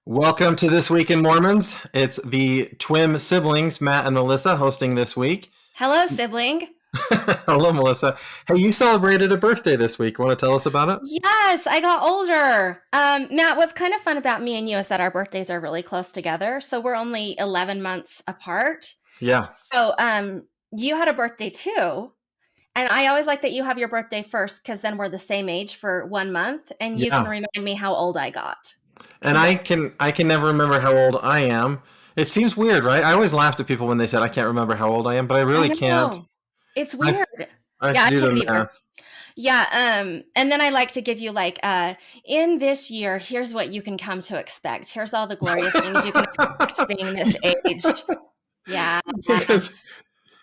Welcome to This Week in Mormons. It's the twin siblings, Matt and Melissa, hosting this week. Hello, sibling. Hello, Melissa. Hey, you celebrated a birthday this week. Want to tell us about it? Yes, I got older. Matt, what's kind of fun about me and you is that our birthdays are really close together. So we're only 11 months apart. Yeah. So you had a birthday too. And I always like that you have your birthday first because then we're the same age for 1 month and you can Yeah. remind me how old I got. And I can never remember how old I am. It seems weird, right? I always laughed at people when they said I can't remember how old I am, but I I really can't. know. It's I weird. I have Yeah, to I do can't the either. math. Yeah, and then I like to give you like in this year, here's what you can come to expect. Here's all the glorious things you can expect being this age. Yeah. Because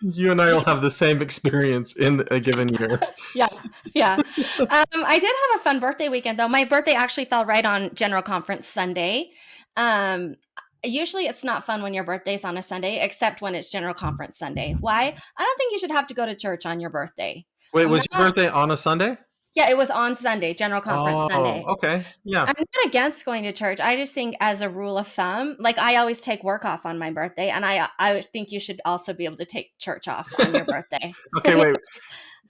you and I will have Yes. the same experience in a given year. Yeah. Yeah. I did have a fun birthday weekend though. My birthday actually fell right on General Conference Sunday. Um, Usually it's not fun when your birthday's on a Sunday, except when it's General Conference Sunday. Why? I don't think you should have to go to church on your birthday. Wait, I'm was your not, birthday on a Sunday? yeah, it was on Sunday, General Conference Oh, Sunday. okay. Yeah. I'm not against going to church. I just think as a rule of thumb, like I always take work off on my birthday, and I think you should also be able to take church off on your birthday. Okay, wait.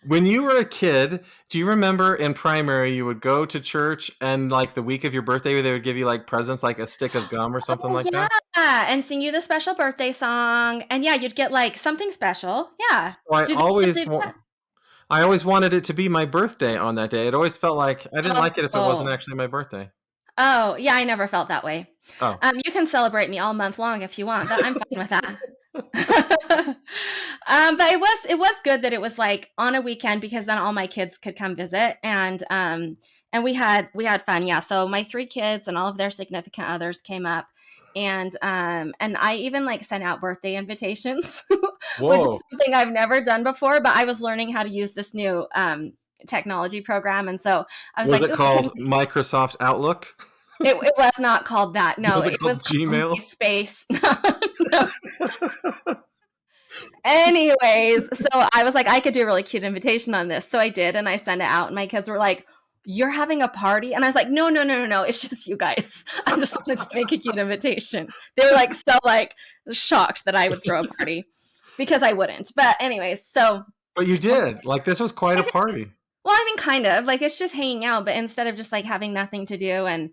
When you were a kid, do you remember in primary you would go to church and like the week of your birthday they would give you like presents like a stick of gum or something Oh like yeah, that? and sing you the special birthday song, and yeah, you'd get like something special. Yeah, So I do they still always do that? I always wanted it to be my birthday on that day. It always felt like I didn't like it if it wasn't Oh, actually my birthday. oh, yeah, I never felt that way. Oh. You can celebrate me all month long if you want. That I'm fine with that. But it was good that it was like on a weekend because then all my kids could come visit and we had fun. Yeah. So my three kids and all of their significant others came up and I even like sent out birthday invitations, which is Whoa. something I've never done before, but I was learning how to use this new technology program. And so I was Was like, it "Ooh, called Microsoft Outlook? it was not called that. No, Was it it was called called Gmail? MySpace." No. Anyways, so I was like, I could do a really cute invitation on this. So I did, and I sent it out, and my kids were like, "You're having a party?" And I was like, "No, no, no, no, no. It's just you guys. I just wanted to make a cute invitation." They were like so like shocked that I would throw a party because I wouldn't. But anyways, so But you did. Like this was quite I a did. party. Well, I mean, kind of like it's just hanging out, but instead of just like having nothing to do, and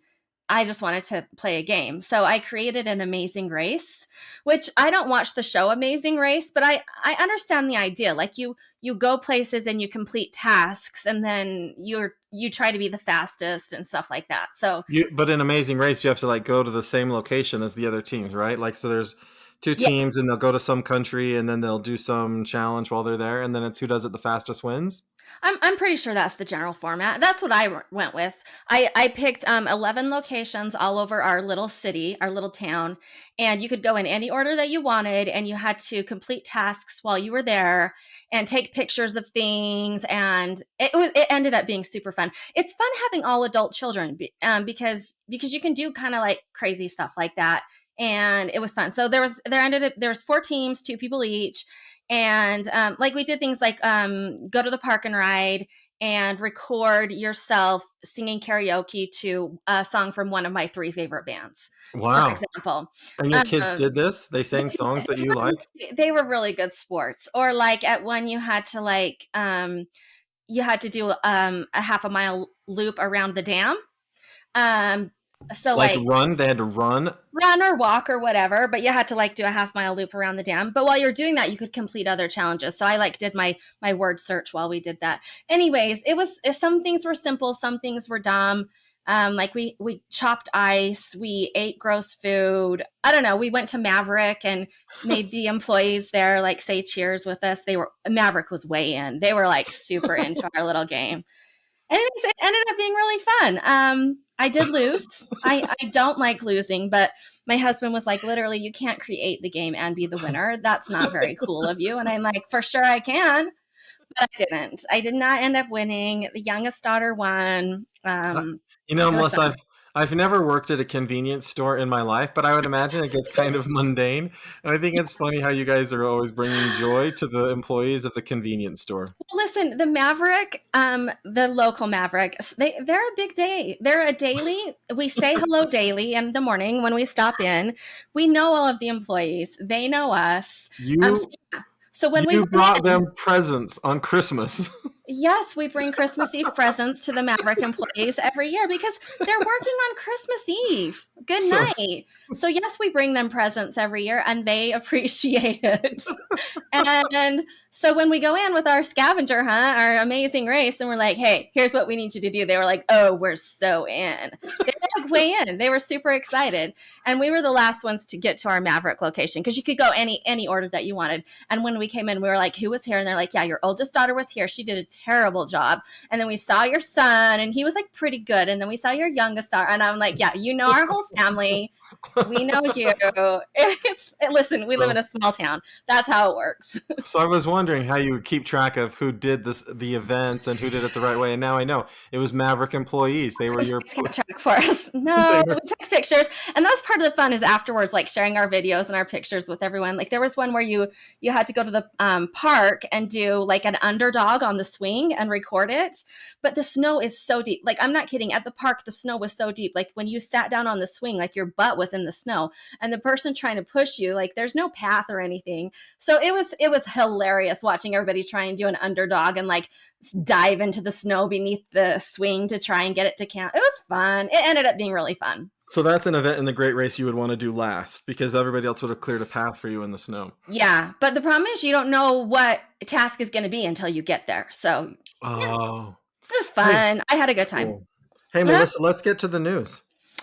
I just wanted to play a game. So I created an Amazing Race, which I don't watch the show Amazing Race, but I understand the idea. Like you go places and you complete tasks, and then you try to be the fastest and stuff like that. So But in Amazing Race, you have to like go to the same location as the other teams, right? Like, so there's two yeah, teams, and they'll go to some country, and then they'll do some challenge while they're there, and then it's who does it the fastest wins. I'm pretty sure that's the general format. That's what I went with. I picked 11 locations all over our little city, our little town, and you could go in any order that you wanted, and you had to complete tasks while you were there and take pictures of things. And it ended up being super fun. It's fun having all adult children because you can do kind of like crazy stuff like that, and it was fun. So there was four teams, two people each, and like we did things like go to the park and ride and record yourself singing karaoke to a song from one of my three favorite bands, for Wow. example. And your kids um, did this? They they, sang songs that they you like? they were really good sports. Or like at one you had to like you had to do a half a mile loop around the dam. um, so Like like run? They had to run? run or walk or whatever, but you had to like do a half mile loop around the dam. But while you're doing that, you could complete other challenges. So I like did my word search while we did that. Anyways, it was some things were simple, some things were dumb. Like we chopped ice, we ate gross food. I don't know. We went to Maverick and made the employees there like say cheers with us. Maverick was way in. They were like super into our little game. Anyways, it ended up being really fun. I did lose. I don't like losing, but my husband was like, literally, you can't create the game and be the winner. That's not very cool of you. And I'm like, for sure I can, but I didn't. I did not end up winning. The youngest daughter won. You know, It was Melissa, fun. I've never worked at a convenience store in my life, but I would imagine it gets kind of mundane. And I think it's funny how you guys are always bringing joy to the employees of the convenience store. Listen, the Maverick, the local Maverick, they're a big day. They're a daily. We say hello daily in the morning when we stop in. We know all of the employees. They know us. So, You yeah. So when we you go brought in, them presents on Christmas. yes, we bring Christmas Eve presents to the Maverick employees every year because they're working on Christmas Eve. Good So night. So yes, we bring them presents every year, and they appreciate it. And so when we go in with our scavenger hunt, our amazing race, and we're like, hey, here's what we need you to do. They were like, oh, we're so in. They were like way in. They were super excited. And we were the last ones to get to our Maverick location because you could go any order that you wanted. And when we came in, we were like, who was here? And they're like, yeah, your oldest daughter was here. She did a terrible job. And then we saw your son, and he was like pretty good. And then we saw your youngest daughter. And I'm like, yeah, you know our whole family. We know you. Listen, we live in a small town. That's how it works. So I was wondering how you would keep track of who did the events and who did it the right way. And now I know it was Maverick employees. They were your Kept track for us. they No, were we took pictures, and that's part of the fun is afterwards, like sharing our videos and our pictures with everyone. Like there was one where you had to go to the park and do like an underdog on the swing and record it, but the snow is so deep. Like I'm not kidding. At the park, the snow was so deep. Like when you sat down on the swing, like your butt was in the snow, and the person trying to push you, like there's no path or anything. So it was hilarious watching everybody try and do an underdog and like dive into the snow beneath the swing to try and get it to count. It was fun. It ended up being really fun. So that's an event in the Great Race you would want to do last because everybody else would have cleared a path for you in the snow. Yeah, but the problem is you don't know what task is going to be until you get there. So yeah, Oh, it was hey, fun. I had a good time. cool. Hey, Huh? Melissa, let's get to the news.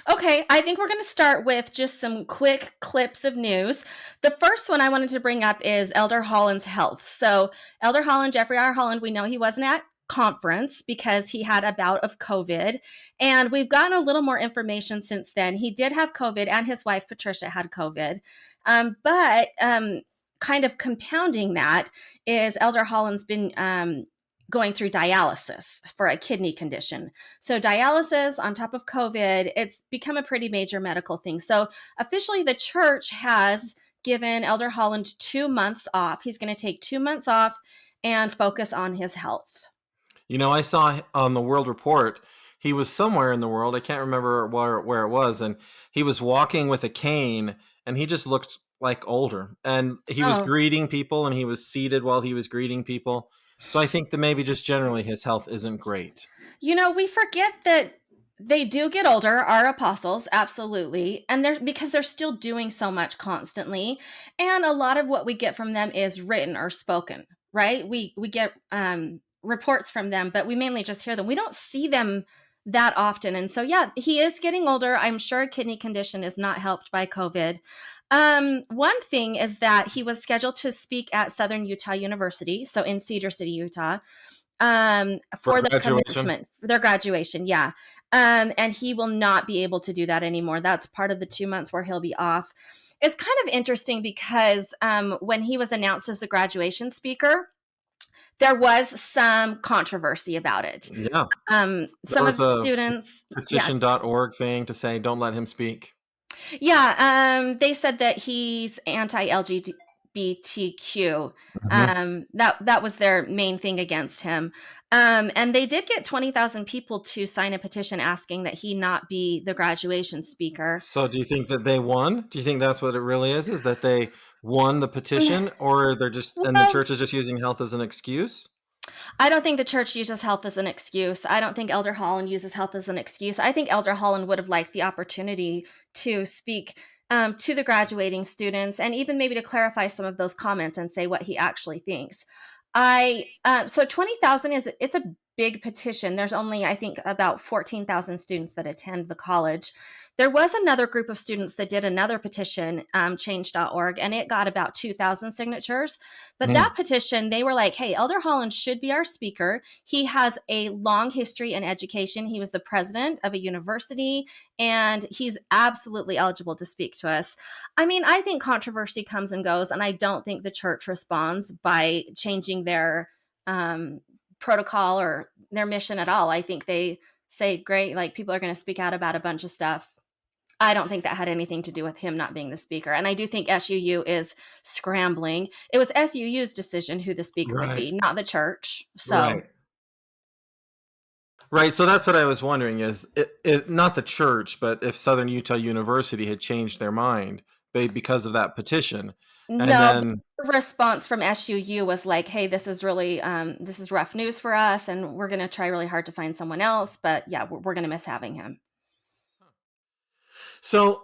Okay, I think we're going to start with just some quick clips of news. The first one I wanted to bring up is Elder Holland's health. So, Elder Holland, Jeffrey R. Holland, we know he wasn't at conference because he had a bout of COVID. And we've gotten a little more information since then. He did have COVID, and his wife, Patricia, had COVID. But kind of compounding that is Elder Holland's been going through dialysis for a kidney condition. So dialysis on top of COVID, it's become a pretty major medical thing. So officially the church has given Elder Holland 2 months off. He's going to take 2 months off and focus on his health. You know, I saw on the World Report, he was somewhere in the world. I can't remember where it was. And he was walking with a cane and he just looked like older. And he was Oh, greeting people and he was seated while he was greeting people. So I think that maybe just generally his health isn't great. we forget that they do get older, our apostles, absolutely. And they're because they're still doing so much constantly. And a lot of what we get from them is written or spoken, right? We get reports from them, but we mainly just hear them. We don't see them that often. And so yeah, he is getting older. I'm sure a kidney condition is not helped by COVID. One thing is that he was scheduled to speak at Southern Utah University, so in Cedar City, Utah, For for their graduation. commencement, for their graduation. Yeah. And he will not be able to do that anymore. That's part of the 2 months where he'll be off. It's kind of interesting because when he was announced as the graduation speaker, there was some controversy about it. Yeah. There Some of was the a students, yeah, petition.org thing to say, don't let him speak. yeah, they said that he's anti-LGBTQ. Mhm. That was their main thing against him. And they did get 20,000 people to sign a petition asking that he not be the graduation speaker. So do you think that they won? Do you think that's what it really is that they won the petition or they're just, and the Well, church is just using health as an excuse? I don't think the church uses health as an excuse. I don't think Elder Holland uses health as an excuse. I think Elder Holland would have liked the opportunity to speak to the graduating students and even maybe to clarify some of those comments and say what he actually thinks. So 20,000 it's a big petition. There's only I think about 14,000 students that attend the college. There was another group of students that did another petition, change.org, and it got about 2,000 signatures. But Mm. that petition, they were like, hey, Elder Holland should be our speaker. He has a long history in education. He was the president of a university, and he's absolutely eligible to speak to us. I mean, I think controversy comes and goes, and I don't think the church responds by changing their protocol or their mission at all. I think say, great, like people are going to speak out about a bunch of stuff. I don't think that had anything to do with him not being the speaker. And I do think SUU is scrambling. It was SUU's decision who the speaker would Right. be, not the church. So, Right. Right. So that's what I was wondering is not the church, but if Southern Utah University had changed their mind because of that petition. And no, then, the response from SUU was like, hey, this is really, this is rough news for us. And we're going to try really hard to find someone else. But yeah, we're going to miss having him. so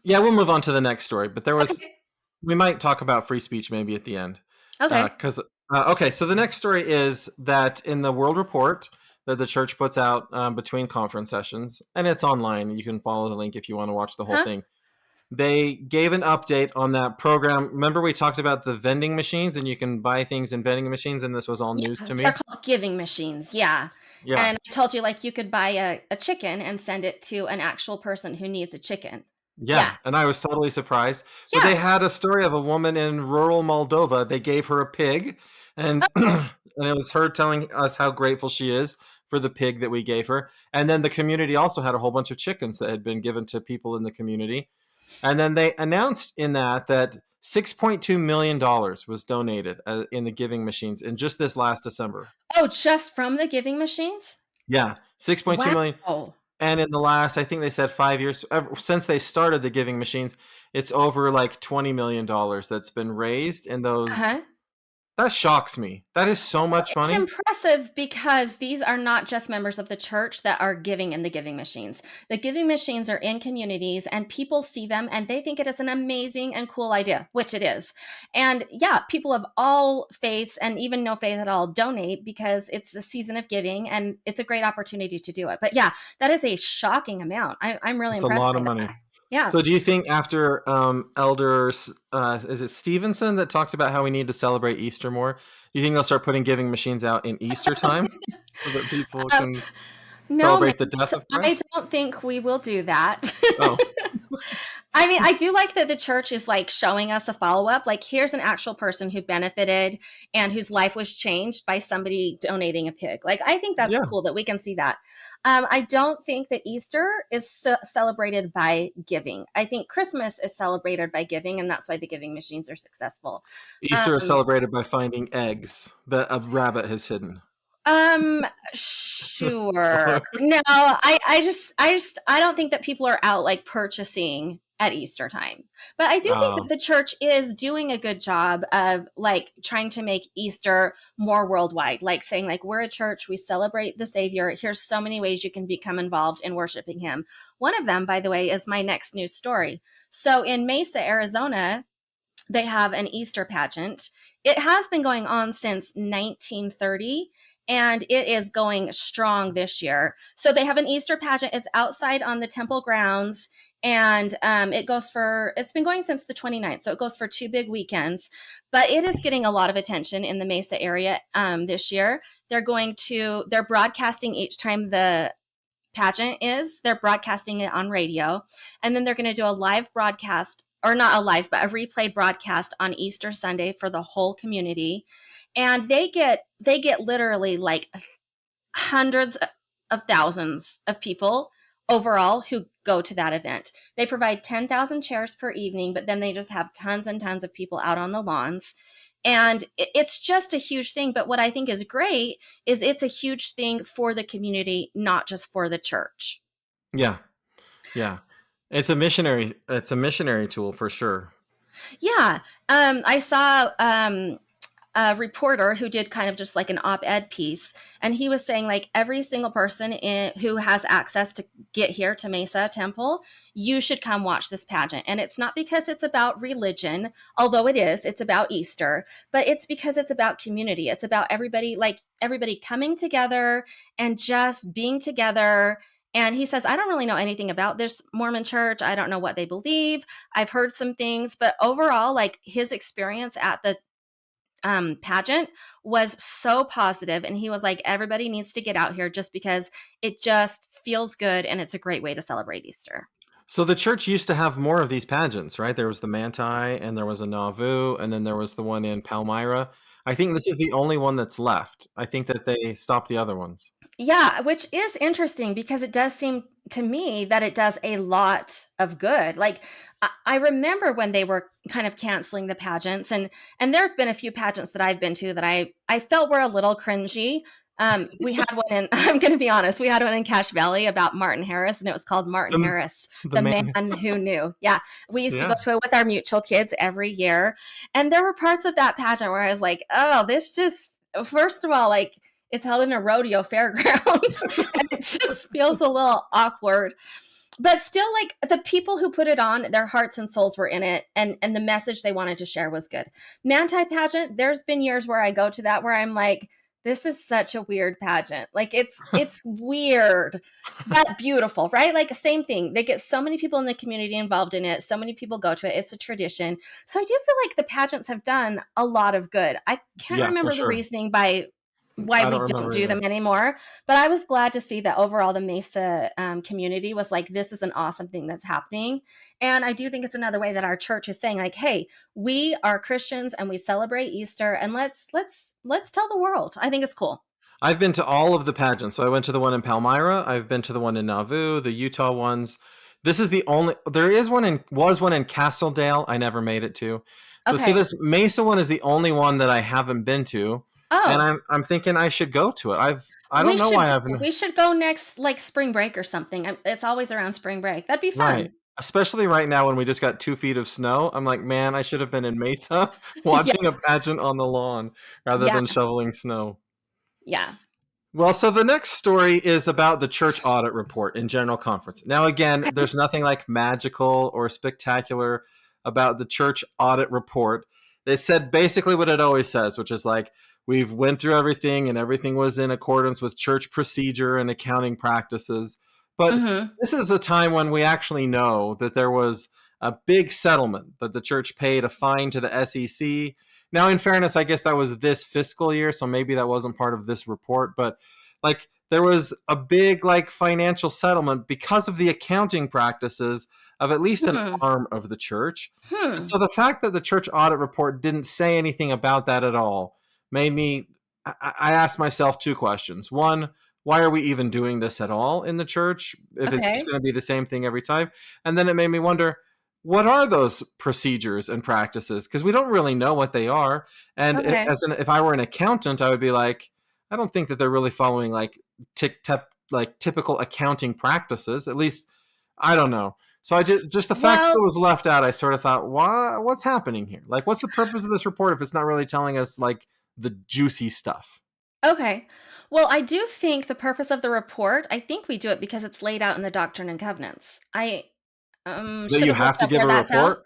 yeah, we'll move on to the next story. But Okay. we might talk about free speech maybe at the end. Okay. Because, okay, so the next story is that in the World Report that the church puts out between conference sessions, and it's online, you can follow the link if you want to watch the whole Huh? thing. They gave an update on that program. Remember, we talked about the vending machines, and you can buy things in vending machines, and this was all news Yeah, to they're me. called giving machines. Yeah. Yeah. And I told you, like, you could buy a chicken and send it to an actual person who needs a chicken. Yeah. Yeah, and I was totally surprised. So Yeah. they had a story of a woman in rural Moldova. They gave her a pig, and and it was her telling us how grateful she is for the pig that we gave her. And then the community also had a whole bunch of chickens that had been given to people in the community. And then they announced in that $6.2 million was donated in the giving machines in just this last December. Oh, just from the giving machines? Yeah, 6.2 million. Wow. And in the last, I think they said 5 years, since they started the giving machines, it's over like $20 million that's been raised in those. Uh-huh. That shocks me. That is so much It's money. impressive because these are not just members of the church that are giving in the giving machines. The giving machines are in communities and people see them and they think it is an amazing and cool idea, which it is. And yeah, people of all faiths and even no faith at all donate because it's a season of giving and it's a great opportunity to do it. But yeah, that is a shocking amount. I'm really It's a impressed lot by of money. that. Yeah. So do you think after elders, is it Stevenson that talked about how we need to celebrate Easter more? Do you think they'll start putting giving machines out in Easter time so that people Um, can no, celebrate the Matt, death of I Christ? don't think we will do that. Oh, I mean, I do like that the church is like showing us a follow up. Like, here's an actual person who benefited and whose life was changed by somebody donating a pig. Like, I think that's yeah. cool that we can see that. I don't think that Easter is celebrated by giving. I think Christmas is celebrated by giving, and that's why the giving machines are successful. Easter is Um, celebrated by finding eggs that a rabbit has hidden. Um, sure. No, I don't think that people are out like purchasing at Easter time. But I do think that Oh, the church is doing a good job of like trying to make Easter more worldwide, like saying like we're a church, we celebrate the Savior. Here's so many ways you can become involved in worshiping him. One of them, by the way, is my next news story. So in Mesa, Arizona, they have an Easter pageant. It has been going on since 1930 and it is going strong this year. So they have an Easter pageant. It's outside on the temple grounds and it's been going since the 29th. So it goes for 2 big weekends, but it is getting a lot of attention in the Mesa area this year. They're broadcasting each time the pageant is. They're broadcasting it on radio. And then they're going to do a live broadcast, or not a live, but a replay broadcast on Easter Sunday for the whole community. And they get literally like hundreds of thousands of people overall who go to that event. They provide 10,000 chairs per evening, but then they just have tons and tons of people out on the lawns. And it's just a huge thing. But what I think is great is it's a huge thing for the community, not just for the church. yeah, yeah. It's a missionary tool for sure. Yeah. I saw a reporter who did kind of just like an op-ed piece, and he was saying like every single person who has access to get here to Mesa Temple, you should come watch this pageant. And it's not because it's about religion, although it is, it's about Easter, but it's because it's about community. It's about everybody coming together and just being together. And he says, I don't really know anything about this Mormon church. I don't know what they believe. I've heard some things, but overall, like his experience at the pageant was so positive, and he was like, everybody needs to get out here just because it just feels good and it's a great way to celebrate Easter. So the church used to have more of these pageants, right? There was the Manti, and there was a Nauvoo, and then there was the one in Palmyra. I think this is the only one that's left. I think that they stopped the other ones. Yeah, which is interesting because it does seem to me that it does a lot of good. Like I remember when they were kind of canceling the pageants, and there have been a few pageants that I've been to that I felt were a little cringy. We had one in I'm going to be honest, we had one in Cache Valley about Martin Harris, and it was called Martin The Harris, the the man, man who knew. Yeah, we used to go yeah. to it with our mutual kids every year, and there were parts of that pageant where I was like, oh, this just first of all, like it's held in a rodeo fairground and it just feels a little awkward, but still, like, the people who put it on, their hearts and souls were in it, and the message they wanted to share was good. Manti pageant, there's been years where I go to that where I'm like, this is such a weird pageant. Like it's weird but beautiful, right? Like same thing, they get so many people in the community involved in it, so many people go to it, it's a tradition. So I do feel like the pageants have done a lot of good. I can't Yeah, for remember the sure. reasoning by why I don't we don't remember do them either. anymore, but I was glad to see that overall the Mesa community was like, this is an awesome thing that's happening. And I do think it's another way that our church is saying, like, hey, we are Christians and we celebrate Easter, and let's tell the world. I think it's cool. I've been to all of the pageants. So I went to the one in Palmyra. I've been to the one in Nauvoo, the Utah ones. This is the only. There is one in was one in Castledale. I never made it to. But so Okay. this Mesa one is the only one that I haven't been to, and Oh, I'm thinking I should go to it. I we don't know why should I haven't. we should go next, like spring break or something. It's always around spring break. That'd be Right. fun. Especially right now when we just got 2 feet of snow. I'm like, man, I should have been in Mesa Yeah, watching a pageant on the lawn rather yeah, than shoveling snow. yeah. Well, so the next story is about the church audit report in general conference. Now, again, Okay. there's nothing like magical or spectacular about the church audit report. They said basically what it always says, which is like, we've went through everything and everything was in accordance with church procedure and accounting practices. But Mm-hmm. this is a time when we actually know that there was a big settlement that the church paid a fine to the SEC. Now, in fairness, I guess that was this fiscal year, so maybe that wasn't part of this report, but like there was a big like financial settlement because of the accounting practices of at least an Hmm. arm of the church. And Hmm. so the fact that the church audit report didn't say anything about that at all made me I asked myself two questions. One, why are we even doing this at all in the church if it's just Okay. going to be the same thing every time? And then it made me wonder, what are those procedures and practices? Because we don't really know what they are. And Okay. if I were an accountant, I would be like, I don't think that they're really following like like typical accounting practices. At least I don't know. So I just the fact that Well, it was left out, I sort of thought, what's happening here? Like, what's the purpose of this report if it's not really telling us like the juicy stuff okay. Well, I do think the purpose of the report, I think we do it because it's laid out in the Doctrine and Covenants. I that should you have have looked to up give where a that's out. report?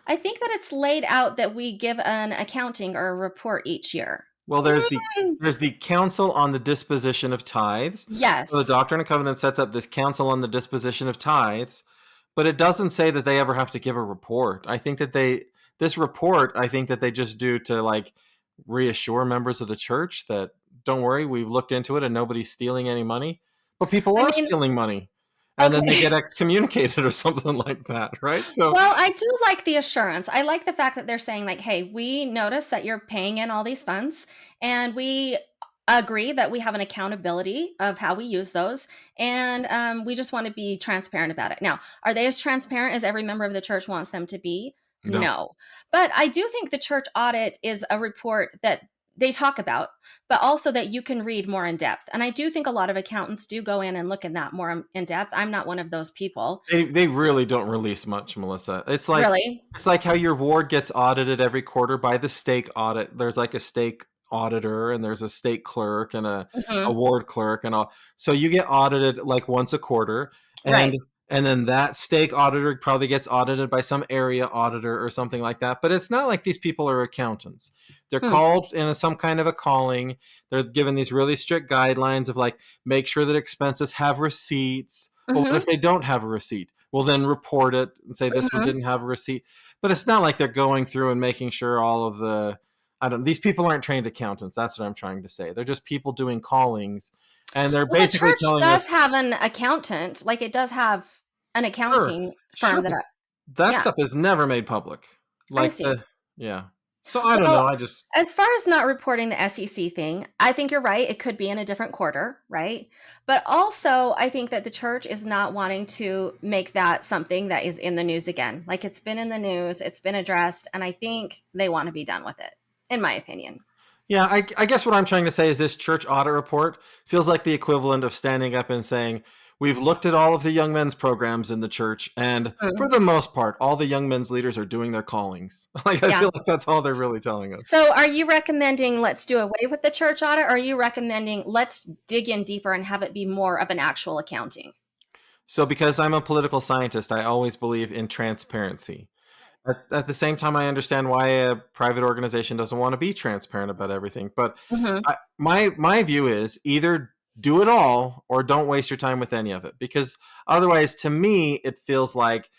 I think that it's laid out that we give an accounting or a report each year. Well, Mm, there's the Council on the Disposition of Tithes. So the yes. Doctrine and Covenant sets up this Council on the Disposition of Tithes, but it doesn't say that they ever have to give a report. I think that this report, I think that they just do to like reassure members of the church that don't worry, we've looked into it and nobody's stealing any money. But people I are mean, stealing money. And then they okay. get excommunicated or something like that, right? So Well, I do like the assurance. I like the fact that they're saying, like, hey, we notice that you're paying in all these funds, and we agree that we have an accountability of how we use those. And we just want to be transparent about it. Now, are they as transparent as every member of the church wants them to be? no. No. But I do think the church audit is a report that they talk about, but also that you can read more in depth. And I do think a lot of accountants do go in and look at that more in depth. I'm not one of those people. They really don't release much, Melissa. Really. It's like how your ward gets audited every quarter by the stake audit. There's like a stake auditor and there's a stake clerk and a Mhm. ward clerk and all. So you get audited like once a quarter, and Right. and then that stake auditor probably gets audited by some area auditor or something like that. But it's not like these people are accountants. They're Hmm. called in some kind of a calling. They're given these really strict guidelines of like make sure that expenses have receipts. Well, what if Mhm. they don't have a receipt? Well, then report it and say this one Mhm. didn't have a receipt. But it's not like they're going through and making sure all of the I don't these people aren't trained accountants. That's what I'm trying to say. They're just people doing callings and they're Well, the basically church telling does us, have an accountant, like, it does have an sure, accounting sure, firm that but that yeah, stuff is never made public. I Like see. the yeah. So I don't know. Well, I just as far as not reporting the SEC thing, I think you're right. It could be in a different quarter, right? But also, I think that the church is not wanting to make that something that is in the news again. Like it's been in the news, it's been addressed, and I think they want to be done with it, in my opinion. Yeah, I guess what I'm trying to say is this church audit report feels like the equivalent of standing up and saying, we've looked at all of the young men's programs in the church, and for Mm, the most part, all the young men's leaders are doing their callings. Like, I yeah. feel like that's all they're really telling us. So, are you recommending let's do away with the church audit, or are you recommending let's dig in deeper and have it be more of an actual accounting? So, because I'm a political scientist, I always believe in transparency. At the same time, I understand why a private organization doesn't want to be transparent about everything. But Hmm. my view is either do it all or don't waste your time with any of it, because otherwise, to me, it feels like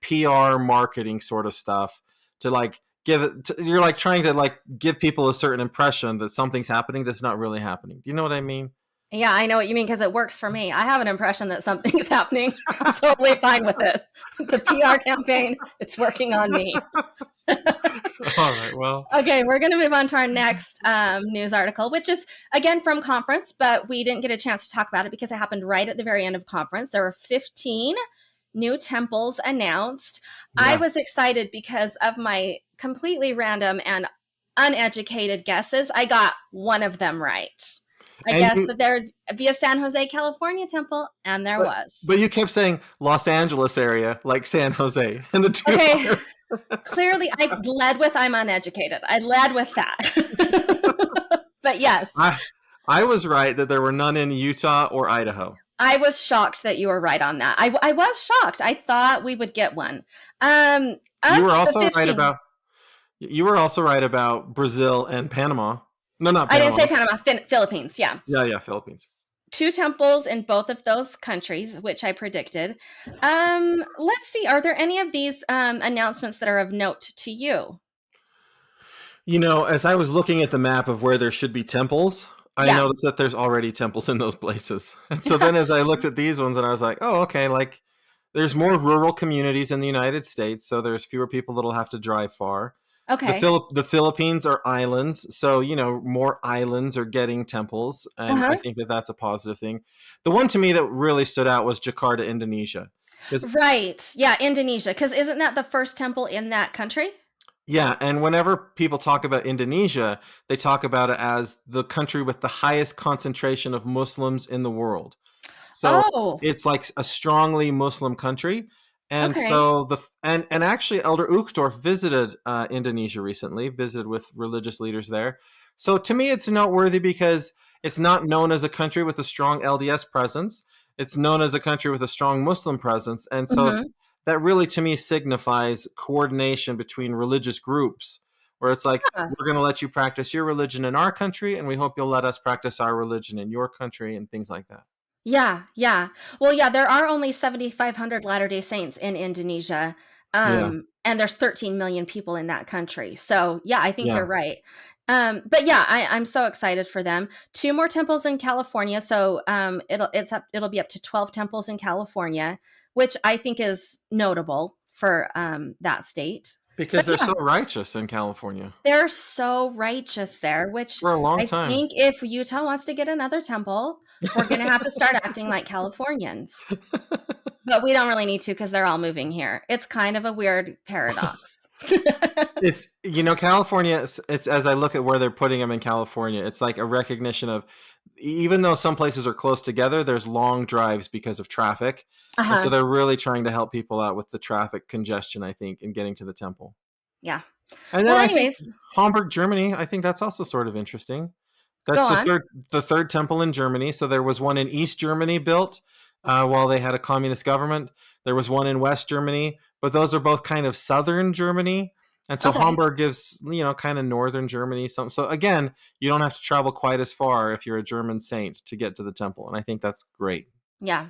PR marketing sort of stuff to like give it. You're like trying to like give people a certain impression that something's happening that's not really happening. Do you know what I mean? Yeah, I know what you mean because it works for me. I have an impression that something is happening. I'm totally fine with it. The PR campaign, it's working on me. All right. Well, Okay, we're going to move on to our next news article, which is again from conference, but we didn't get a chance to talk about it because it happened right at the very end of conference. There were 15 new temples announced. I yeah. was excited because of my completely random and uneducated guesses. I got one of them right. I And guessed you, that there'd be a San Jose, California temple, and there but was. you kept saying Los Angeles area, like San Jose, and the two Okay, are. clearly I led with I'm uneducated. I led with that. But yes, I I was right that there were none in Utah or Idaho. I was shocked that you were right on that. I was shocked. I thought we would get one. You Of were the also right 15, about Brazil and Panama. No, not I didn't say Panama. Panama, Philippines. Yeah. Yeah, yeah, Philippines. Two temples in both of those countries, which I predicted. Let's see. Are there any of these announcements that are of note to you? You know, as I was looking at the map of where there should be temples, I Yeah. noticed that there's already temples in those places. And so then as I looked at these ones and I was like, "Oh, okay, like there's more rural communities in the United States, so there's fewer people that'll have to drive far. Okay. The Philippines are islands, so you know more islands are getting temples, and I Uh-huh. think that that's a positive thing. The one to me that really stood out was Jakarta, Indonesia, because Right. Yeah, Indonesia. Because isn't that the first temple in that country? yeah, and whenever people talk about Indonesia, they talk about it as the country with the highest concentration of Muslims in the world. So Oh, it's like a strongly Muslim country. And okay. so and actually Elder Uchtdorf visited Indonesia recently, visited with religious leaders there. So to me, it's noteworthy because it's not known as a country with a strong LDS presence. It's known as a country with a strong Muslim presence, and so Hmm. that really to me signifies coordination between religious groups, where it's like Yeah. we're going to let you practice your religion in our country, and we hope you'll let us practice our religion in your country, and things like that. Yeah, yeah. Well, yeah, there are only 7,500 Latter-day Saints in Indonesia, Yeah. and there's 13 million people in that country. So, yeah, I think you're Yeah. right. But yeah, I'm so excited for them. Two more temples in California, so it'll be up to 12 temples in California, which I think is notable for that state. Because But they're yeah, so righteous in California they're so righteous there, which for a long I time. think if Utah wants to get another temple, we're gonna have to start acting like Californians. But we don't really need to because they're all moving here. It's kind of a weird paradox. It's California. It's as I look at where they're putting them in California, it's like a recognition of even though some places are close together, there's long drives because of traffic, and so Uh-huh. they're really trying to help people out with the traffic congestion. I think in getting to the temple, Yeah. and then Well, I think anyways, Hamburg, Germany. I think that's also sort of interesting. That's go on. the third temple in Germany. So there was one in East Germany built while they had a communist government. There was one in West Germany, but those are both kind of southern Germany. And so Okay. Hamburg gives, kind of northern Germany some. So again, you don't have to travel quite as far if you're a German saint to get to the temple. And I think that's great. Yeah.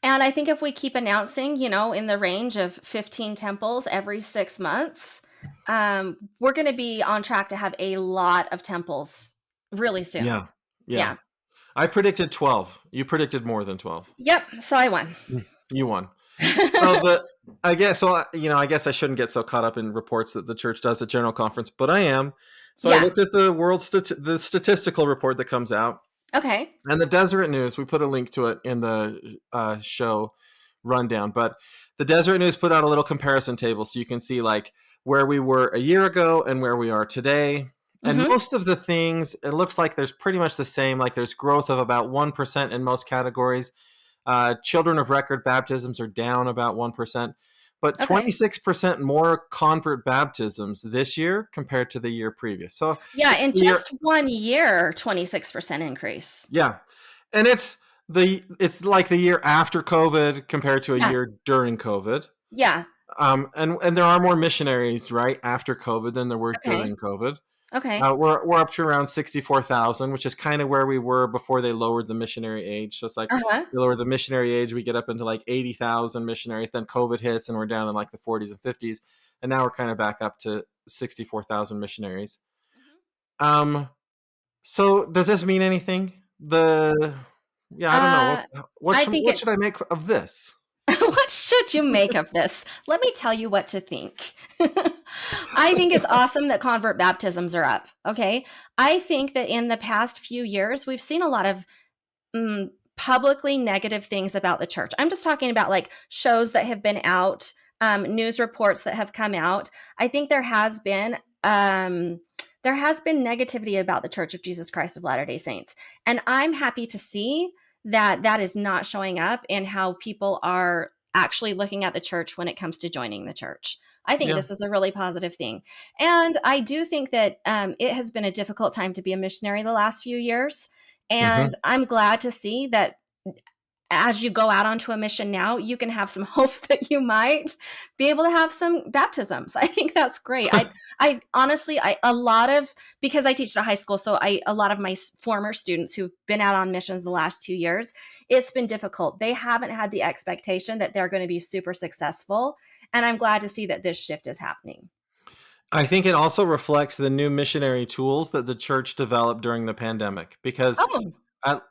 And I think if we keep announcing, in the range of 15 temples every 6 months, we're gonna be on track to have a lot of temples really soon. Yeah. Yeah. Yeah. I predicted 12. You predicted more than 12. Yep. So I won. You won. Well, I guess so. I guess I shouldn't get so caught up in reports that the church does at General Conference, but I am. So I Yeah. looked at the statistical report that comes out, Okay. and the Deseret News. We put a link to it in the show rundown, but the Deseret News put out a little comparison table so you can see like where we were a year ago and where we are today. And Mm-hmm. most of the things, it looks like there's pretty much the same. Like there's growth of about 1% in most categories. Children of record baptisms are down about 1%, but Okay. 26% more convert baptisms this year compared to the year previous. So Yeah, it's in the year, just 1 year, 26% increase. yeah, and it's like the year after COVID compared to a Yeah. year during COVID. Yeah. And there are more missionaries right after COVID than there were Okay. during COVID. Okay. We're up to around 64,000, which is kind of where we were before they lowered the missionary age. So it's like Uh-huh. they lower the missionary age, we get up into like 80,000 missionaries. Then COVID hits, and we're down in like the 40s and 50s, and now we're kind of back up to 64,000 missionaries. Mhm. Um, so does this mean anything? Yeah, I don't know. Uh, I think What it should I make of this? what should you make of this? Let me tell you what to think. I think it's awesome that convert baptisms are up. Okay. I think that in the past few years, we've seen a lot of publicly negative things about the church. I'm just talking about like shows that have been out, news reports that have come out. I think there has been negativity about the Church of Jesus Christ of Latter-day Saints, and I'm happy to see that that is not showing up in how people are actually looking at the church when it comes to joining the church. I think Yeah. this is a really positive thing. And I do think that it has been a difficult time to be a missionary the last few years. Hmm. And I'm glad to see that as you go out onto a mission now, you can have some hope that you might be able to have some baptisms. I think that's great. I honestly, a lot of, because I teach at a high school, so a lot of my former students who've been out on missions the last 2 years, it's been difficult. They haven't had the expectation that they're going to be super successful. And I'm glad to see that this shift is happening. I think it also reflects the new missionary tools that the church developed during the pandemic because Oh,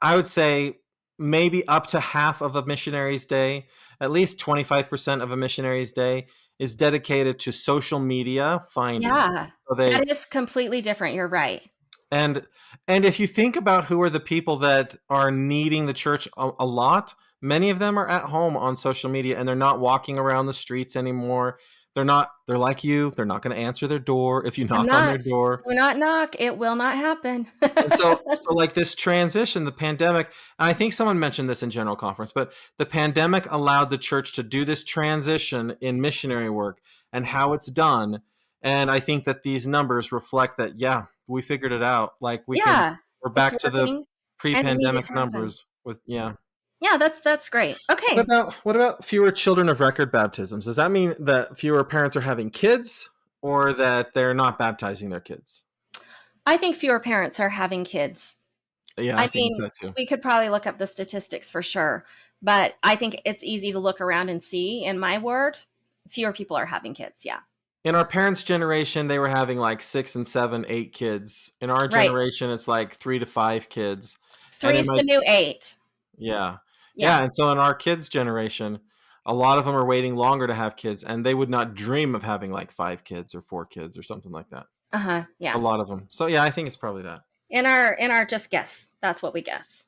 I would say maybe up to half of a missionary's day, at least 25% of a missionary's day is dedicated to social media finding. yeah. So That is completely different. You're right. and and if you think about who are the people that are needing the church a lot, many of them are at home on social media and they're not walking around the streets anymore. They're like you, they're not going to answer their door if you I'm knock on their not. door. Do not knock. It will not happen. And so like this transition, the pandemic, and I think someone mentioned this in general conference, but the pandemic allowed the church to do this transition in missionary work and how it's done. And I think that these numbers reflect that, yeah, we figured it out. Like Yeah, we're it's back to the working and it needed pre-pandemic to happen. numbers with, yeah. Yeah, that's great. Okay. What about fewer children of record baptisms? Does that mean that fewer parents are having kids or that they're not baptizing their kids? I think fewer parents are having kids. Yeah, I I think mean, so too. we could probably look up the statistics for sure, but I think it's easy to look around and see, in my word, fewer people are having kids. Yeah. In our parents' generation, they were having like six and seven, eight kids. In our Right. generation, it's like 3 to 5 kids. And 3 in is my the new 8. yeah, Yeah. yeah, and so in our kids' generation, a lot of them are waiting longer to have kids, and they would not dream of having like 5 kids or 4 kids or something like that. Uh-huh. A Yeah. lot of them. So yeah, I think it's probably that. In our just guess. That's what we guess.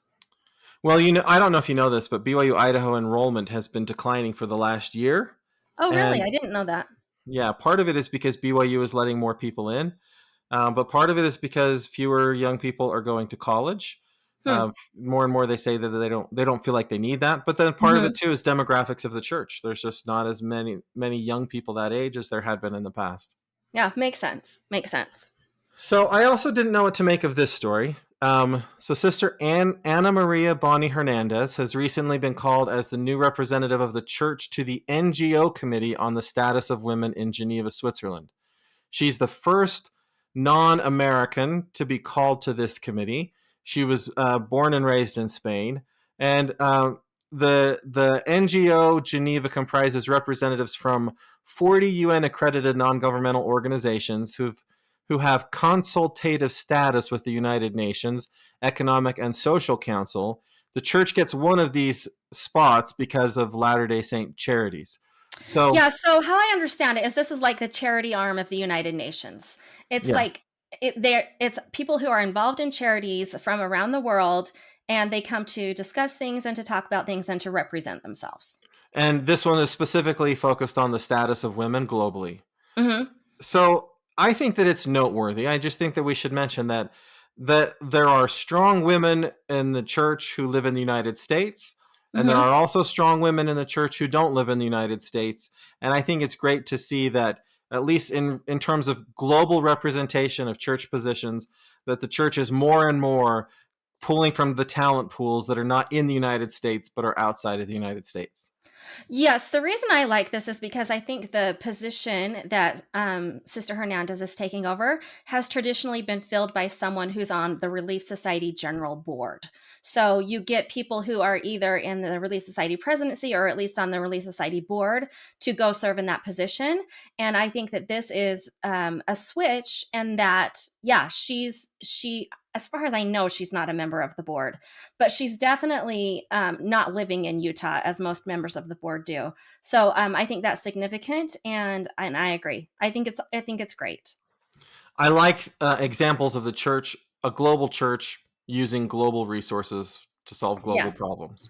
Well, I don't know if you know this, but BYU Idaho enrollment has been declining for the last year, Oh, really? and I didn't know that. yeah, part of it is because BYU is letting more people in. But part of it is because fewer young people are going to college. Hmm. More and more, they say that they don't feel like they need that. But then part of it Mhm. too is demographics of the church. There's just not as many young people that age as there had been in the past. Yeah, makes sense. Makes sense. So I also didn't know what to make of this story. So Sister Anna Maria Bonnie Hernandez has recently been called as the new representative of the church to the NGO Committee on the Status of Women in Geneva, Switzerland. She's the first non-American to be called to this committee. She was born and raised in Spain, and the NGO Geneva comprises representatives from 40 UN accredited non-governmental organizations who have consultative status with the United Nations Economic and Social Council. the church gets one of these spots because of Latter-day Saint charities. So Yeah, so how I understand it is this is like the charity arm of the United Nations. It's yeah. like it's people who are involved in charities from around the world, and they come to discuss things and to talk about things and to represent themselves. And this one is specifically focused on the status of women globally. Mhm. So I think that it's noteworthy. I just think that we should mention that there are strong women in the church who live in the United States, and there Mhm. are also strong women in the church who don't live in the United States. And I think it's great to see that, at least in terms of global representation of church positions, that the church is more and more pulling from the talent pools that are not in the United States but are outside of the United States. Yes, the reason I like this is because I think the position that Sister Hernandez is taking over has traditionally been filled by someone who's on the Relief Society General Board. So you get people who are either in the Relief Society presidency or at least on the Relief Society board to go serve in that position. And I think that this is a switch, and that, yeah, as far as I know, she's not a member of the board, but she's definitely not living in Utah as most members of the board do. So I think that's significant, and I agree. I think it's great. I like examples of the church, a global church, using global resources to solve global Yeah, problems.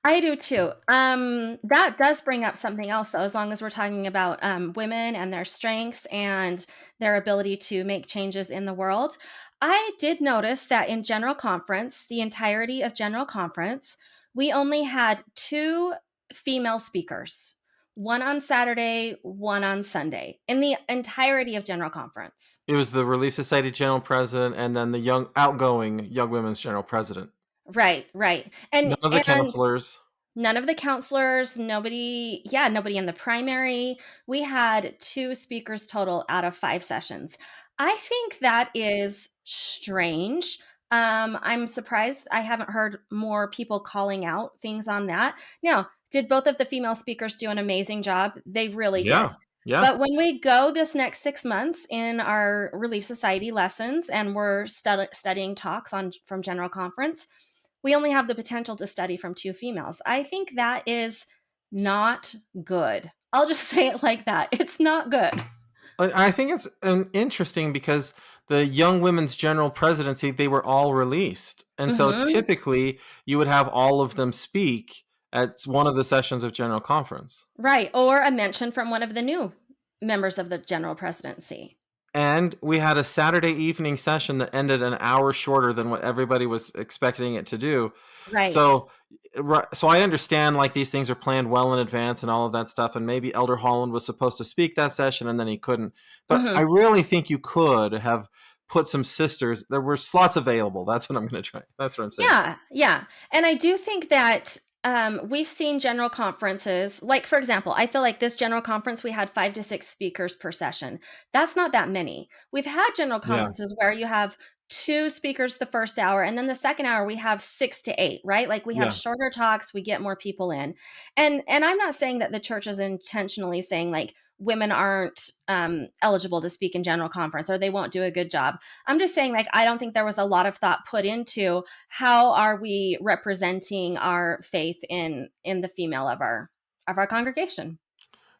I do too. That does bring up something else, though. As long as we're talking about women and their strengths and their ability to make changes in the world, I did notice that in General Conference, the entirety of General Conference, we only had two female speakers, one on Saturday, one on Sunday, in the entirety of General Conference. It was the Relief Society general president and then the outgoing Young Women's general president. Right, right. And None of the and counselors. none of the counselors, nobody, yeah, nobody in the primary. We had two speakers total out of 5 sessions. I think that is strange. I'm surprised I haven't heard more people calling out things on that. Now, did both of the female speakers do an amazing job? They really did. Yeah, yeah. But when we go this next 6 months in our Relief Society lessons and we're studying talks on from General Conference, we only have the potential to study from two females. I think that is not good. I'll just say it like that. It's not good. I think it's interesting because the Young Women's General Presidency, they were all released. And so Hmm. typically you would have all of them speak at one of the sessions of General Conference. Right. Or a mention from one of the new members of the general presidency. And we had a Saturday evening session that ended an hour shorter than what everybody was expecting it to do. Right. So, so I understand like these things are planned well in advance and all of that stuff. And maybe Elder Holland was supposed to speak that session and then he couldn't. But I Hmm. really think you could have put some sisters. There were slots available. That's what I'm going to try. That's what I'm saying. Yeah. Yeah. And I do think that we've seen general conferences, like, for example, I feel like this general conference, we had 5 to 6 speakers per session. That's not that many. We've had general Yeah. conferences where you have two speakers the first hour, and then the second hour we have 6 to 8, right? Like, we have Yeah. shorter talks, we get more people in. And I'm not saying that the church is intentionally saying like women aren't eligible to speak in general conference or they won't do a good job. I'm just saying, like, I don't think there was a lot of thought put into how are we representing our faith in the female of our congregation.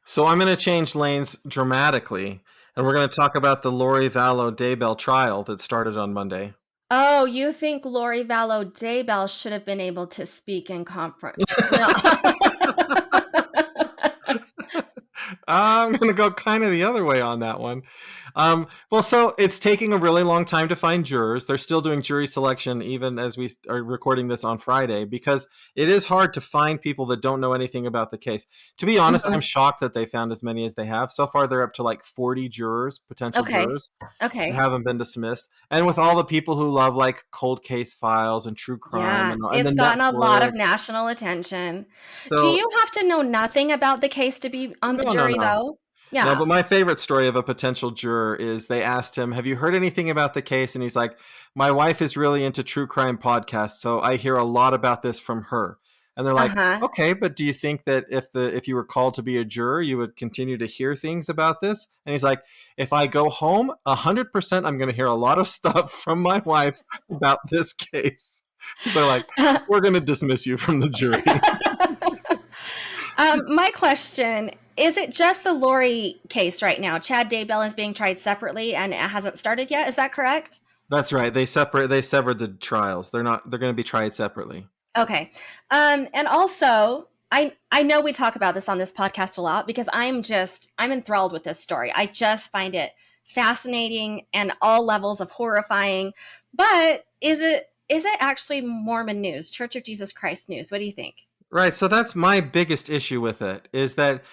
So I'm going to change lanes dramatically. And we're going to talk about the Lori Vallow Daybell trial that started on Monday. Oh, you think Lori Vallow Daybell should have been able to speak in conference? No. I'm going to go kind of the other way on that one. Well, so it's taking a really long time to find jurors. They're still doing jury selection, even as we are recording this on Friday, because it is hard to find people that don't know anything about the case. To be honest, I'm Mhm. shocked that they found as many as they have. So far, they're up to like 40 jurors, potential Okay. jurors, that Okay. haven't been dismissed. And with all the people who love like cold case files and true crime Yeah, and the it's gotten a lot of network. national attention. Do So, you have to know nothing about the case to be on the no, no, jury, no. though? No, Yeah. but my favorite story of a potential juror is they asked him, "Have you heard anything about the case?" And he's like, "My wife is really into true crime podcasts, so I hear a lot about this from her." And they're like, Uh-huh. "Okay, but do you think that if you were called to be a juror, you would continue to hear things about this?" And he's like, "If I go home, 100% I'm going to hear a lot of stuff from my wife about this case." They're like, we're going to dismiss you from the jury. My question, is it just the Lori case right now? Chad Daybell is being tried separately and it hasn't started yet. Is that correct? That's right. They severed the trials. They're going to be tried separately. Okay. And also, I know we talk about this on this podcast a lot because I'm enthralled with this story. I just find it fascinating and all levels of horrifying. But is it actually Mormon news, Church of Jesus Christ news? What do you think? Right. So that's my biggest issue with it, is that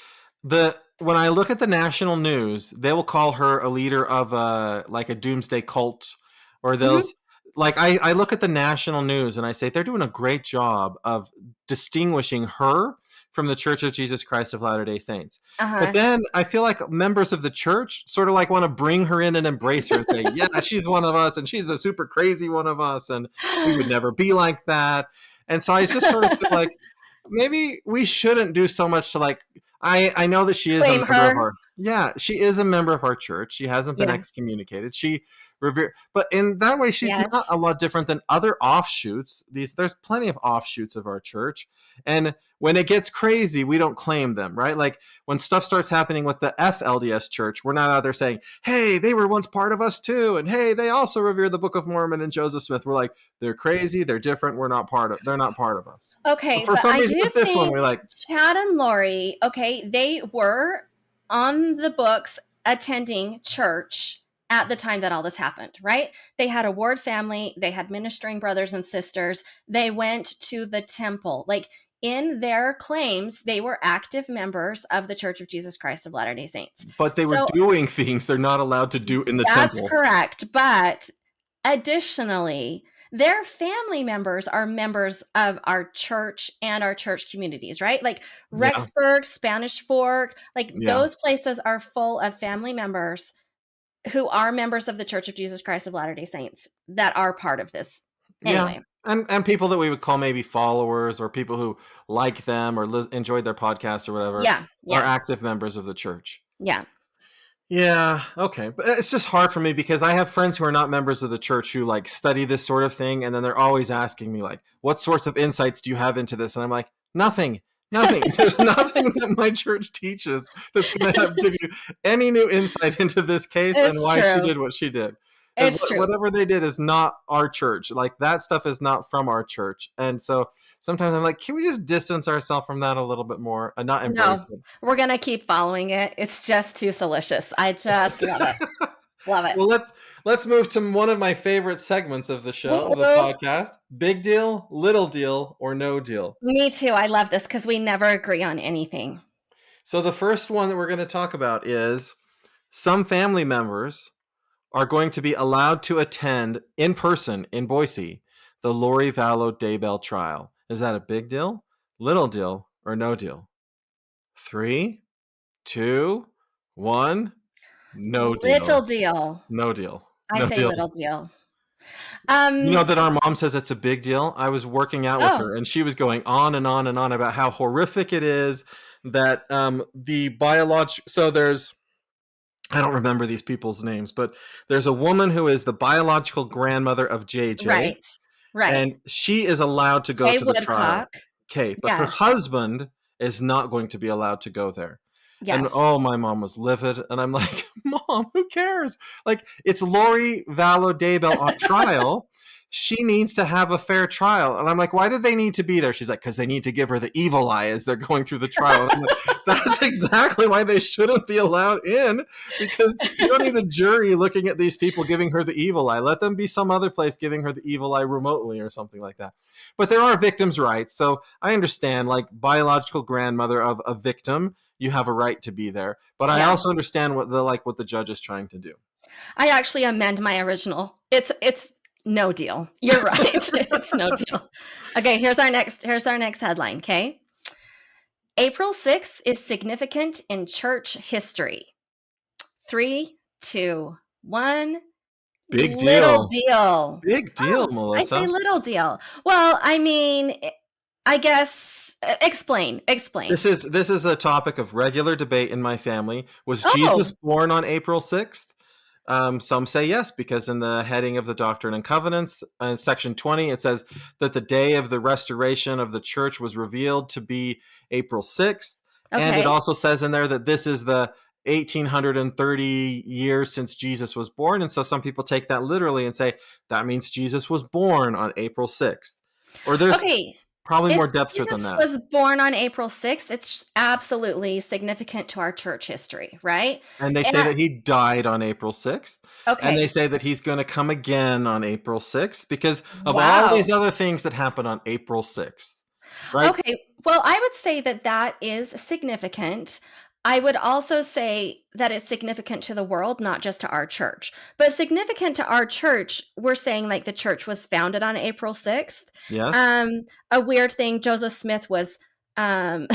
when I look at the national news, they will call her a leader of like a doomsday cult, or they'll like I look at the national news and I say they're doing a great job of distinguishing her from the Church of Jesus Christ of Latter-day Saints. But then I feel like members of the church sort of like want to bring her in and embrace her and say, yeah, she's one of us and she's the super crazy one of us and we would never be like that. And so I just sort of feel like maybe we shouldn't do so much to like, I know that she is Claim a member her. of our, yeah, she is a member of our church. She hasn't been excommunicated. She but in that way, she's not a lot different than other offshoots. There's plenty of offshoots of our church. And when it gets crazy, we don't claim them, right? Like when stuff starts happening with the FLDS church, we're not out there saying, hey, they were once part of us too. And hey, they also revere the Book of Mormon and Joseph Smith. We're like, they're crazy. They're different. They're not part of us. Okay. But for some reason I do with this think one, we're like, Chad and Lori, okay, they were on the books attending church at the time that all this happened, right? They had a ward family. They had ministering brothers and sisters. They went to the temple. Like in their claims, they were active members of the Church of Jesus Christ of Latter-day Saints. but they were doing things they're not allowed to do in the temple. That's correct. But additionally, their family members are members of our church and our church communities, right? Like Rexburg, Spanish Fork, like those places are full of family members who are members of the Church of Jesus Christ of Latter-day Saints that are part of this. Anyway. Yeah. And people that we would call maybe followers or people who like them or enjoyed their podcast or whatever are active members of the church. Yeah. Yeah. Okay. But it's just hard for me because I have friends who are not members of the church who like study this sort of thing. And then they're always asking me like, what sorts of insights do you have into this? And I'm like, nothing. There's nothing that my church teaches that's going to give you any new insight into this case and why she did what she did. It's true. Whatever they did is not our church. Like that stuff is not from our church. And so sometimes I'm like, can we just distance ourselves from that a little bit more and not embrace it? We're going to keep following it. It's just too delicious. I just love it. Love it. Well, let's move to one of my favorite segments of the show, of the podcast. Big deal, little deal, or no deal. Me too. I love this because we never agree on anything. So the first one that we're going to talk about is some family members are going to be allowed to attend in person in Boise the Lori Vallow Daybell trial. Is that a big deal, little deal, or no deal? 3, 2, 1. No deal. Little deal. No deal. I say little deal. You know that our mom says it's a big deal. I was working out with her and she was going on and on and on about how horrific it is that the biological. So there's, I don't remember these people's names, but there's a woman who is the biological grandmother of JJ. Right. And she is allowed to go to the trial. Okay, but her husband is not going to be allowed to go there. Yes. And my mom was livid. And I'm like, Mom, who cares? Like, it's Lori Vallow Daybell on trial. She needs to have a fair trial. And I'm like, why do they need to be there? She's like, because they need to give her the evil eye as they're going through the trial. I'm like, that's exactly why they shouldn't be allowed in, because you don't need the jury looking at these people giving her the evil eye. Let them be some other place giving her the evil eye remotely or something like that. But there are victims' rights. So I understand, like, biological grandmother of a victim, you have a right to be there. But I also understand what the judge is trying to do. I actually amend my original. It's no deal. You're right. It's no deal. Okay, here's our next headline, okay? April 6th is significant in church history. 3, 2, 1. Big deal. Little deal. Big deal, Melissa. I say little deal. Well, I mean, I guess explain. This is a topic of regular debate in my family. Was Jesus born on April 6th? Some say yes, because in the heading of the Doctrine and Covenants, in section 20, it says that the day of the restoration of the church was revealed to be April 6th. And it Okay. also says in there that this is the 1830 years since Jesus was born. And so some people take that literally and say that means Jesus was born on April 6th. Or there's Okay. probably If more depth to it than Jesus that. was born on April 6th, it's absolutely significant to our church history, right? And they say And that he died on April 6th. And they okay. say that he's going to come again on April 6th because of all these Wow. other things that happen on April 6th, right? Okay. Well, I would say that that is significant. I would also say that it's significant to the world, not just to our church. But significant to our church, we're saying like the church was founded on April 6th. Yes. A weird thing, Joseph Smith was um,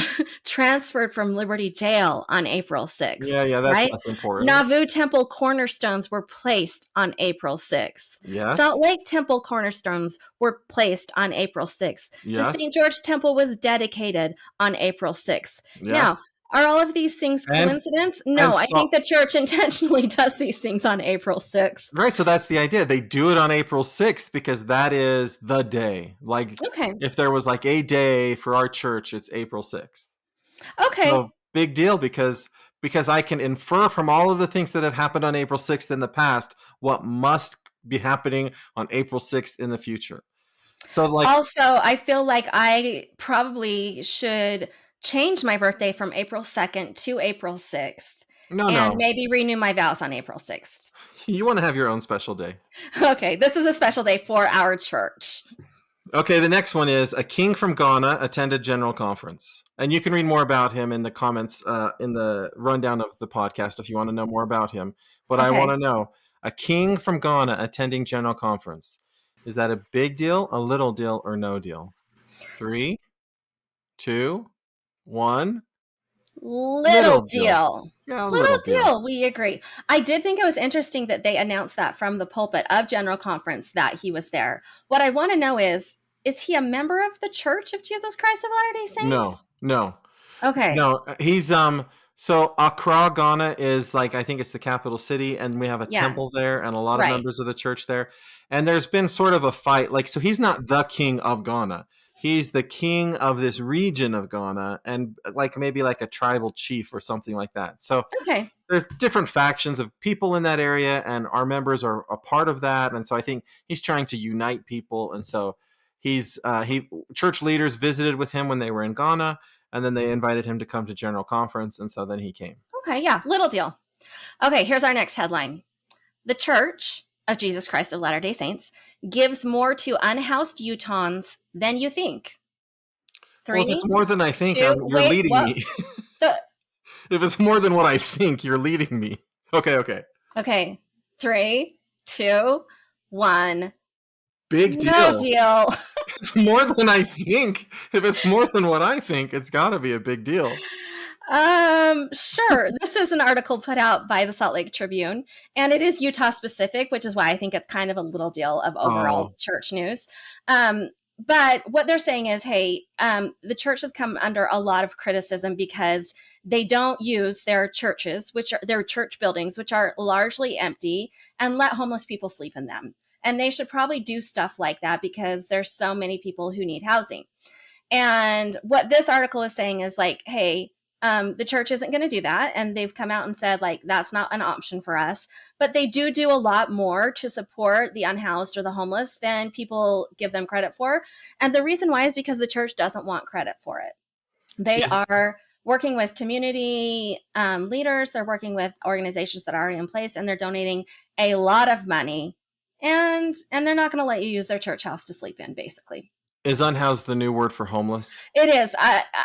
transferred from Liberty Jail on April 6th, Yeah, yeah, that's right? less important. Nauvoo Temple cornerstones were placed on April 6th. Yes. Salt Lake Temple cornerstones were placed on April 6th. The Yes. St. George Temple was dedicated on April 6th. Now, Yes. are all of these things And coincidence? and No, I so think the church intentionally does these things on April 6th. right, so that's the idea. They do it on April 6th because that is the day. Like Okay. if there was like a day for our church, it's April 6th. Okay. So big deal because I can infer from all of the things that have happened on April 6th in the past what must be happening on April 6th in the future. So like Also, I feel like I probably should change my birthday from April 2nd to April 6th no, and no. maybe renew my vows on April 6th. You want to have your own special day. Okay, this is a special day for our church. Okay, the next one is a king from Ghana attended general conference. And you can read more about him in the comments in the rundown of the podcast if you want to know more about him. But I want Okay. to know a king from Ghana attending general conference. Is that a big deal, a little deal, or no deal? Three, two, one. Little Little deal. deal. Yeah, a Little little deal. deal. We agree. I did think it was interesting that they announced that from the pulpit of General Conference that he was there. What I want to know is he a member of the Church of Jesus Christ of Latter-day No, Saints? no. Okay. No, he's so Accra, Ghana is like I think it's the capital city and we have a Yeah. temple there and a lot of Right. members of the church there. And there's been sort of a fight like so he's not the king of Ghana. He's the king of this region of Ghana and like maybe like a tribal chief or something like that. So Okay. there's different factions of people in that area and our members are a part of that and so I think he's trying to unite people and so he church leaders visited with him when they were in Ghana and then they invited him to come to general conference and so then he came. Okay. Yeah. Little deal. Okay. Here's our next headline. The Church of Jesus Christ of Latter-day Saints gives more to unhoused Utahns than you think. Well, if it's Three, more than I think, two, you're wait, leading what? me. The, If it's more than what I think, you're leading me. Okay, okay. okay. Three, two, one. Big No deal. deal. It's more than I think. If it's more than what I think, it's got to be a big deal. Sure. This is an article put out by the Salt Lake Tribune, and it is Utah specific, which is why I think it's kind of a little deal of overall Oh, church news. Um, but what they're saying is, hey, the church has come under a lot of criticism because they don't use their churches, which are their church buildings, which are largely empty, and let homeless people sleep in them. And they should probably do stuff like that because there's so many people who need housing. And what this article is saying is like, hey, the church isn't going to do that. And they've come out and said, like, that's not an option for us. But they do a lot more to support the unhoused or the homeless than people give them credit for. And the reason why is because the church doesn't want credit for it. They is are working with community leaders, they're working with organizations that are already in place, and they're donating a lot of money. And they're not going to let you use their church house to sleep in, basically. is unhoused the new word for homeless? It is.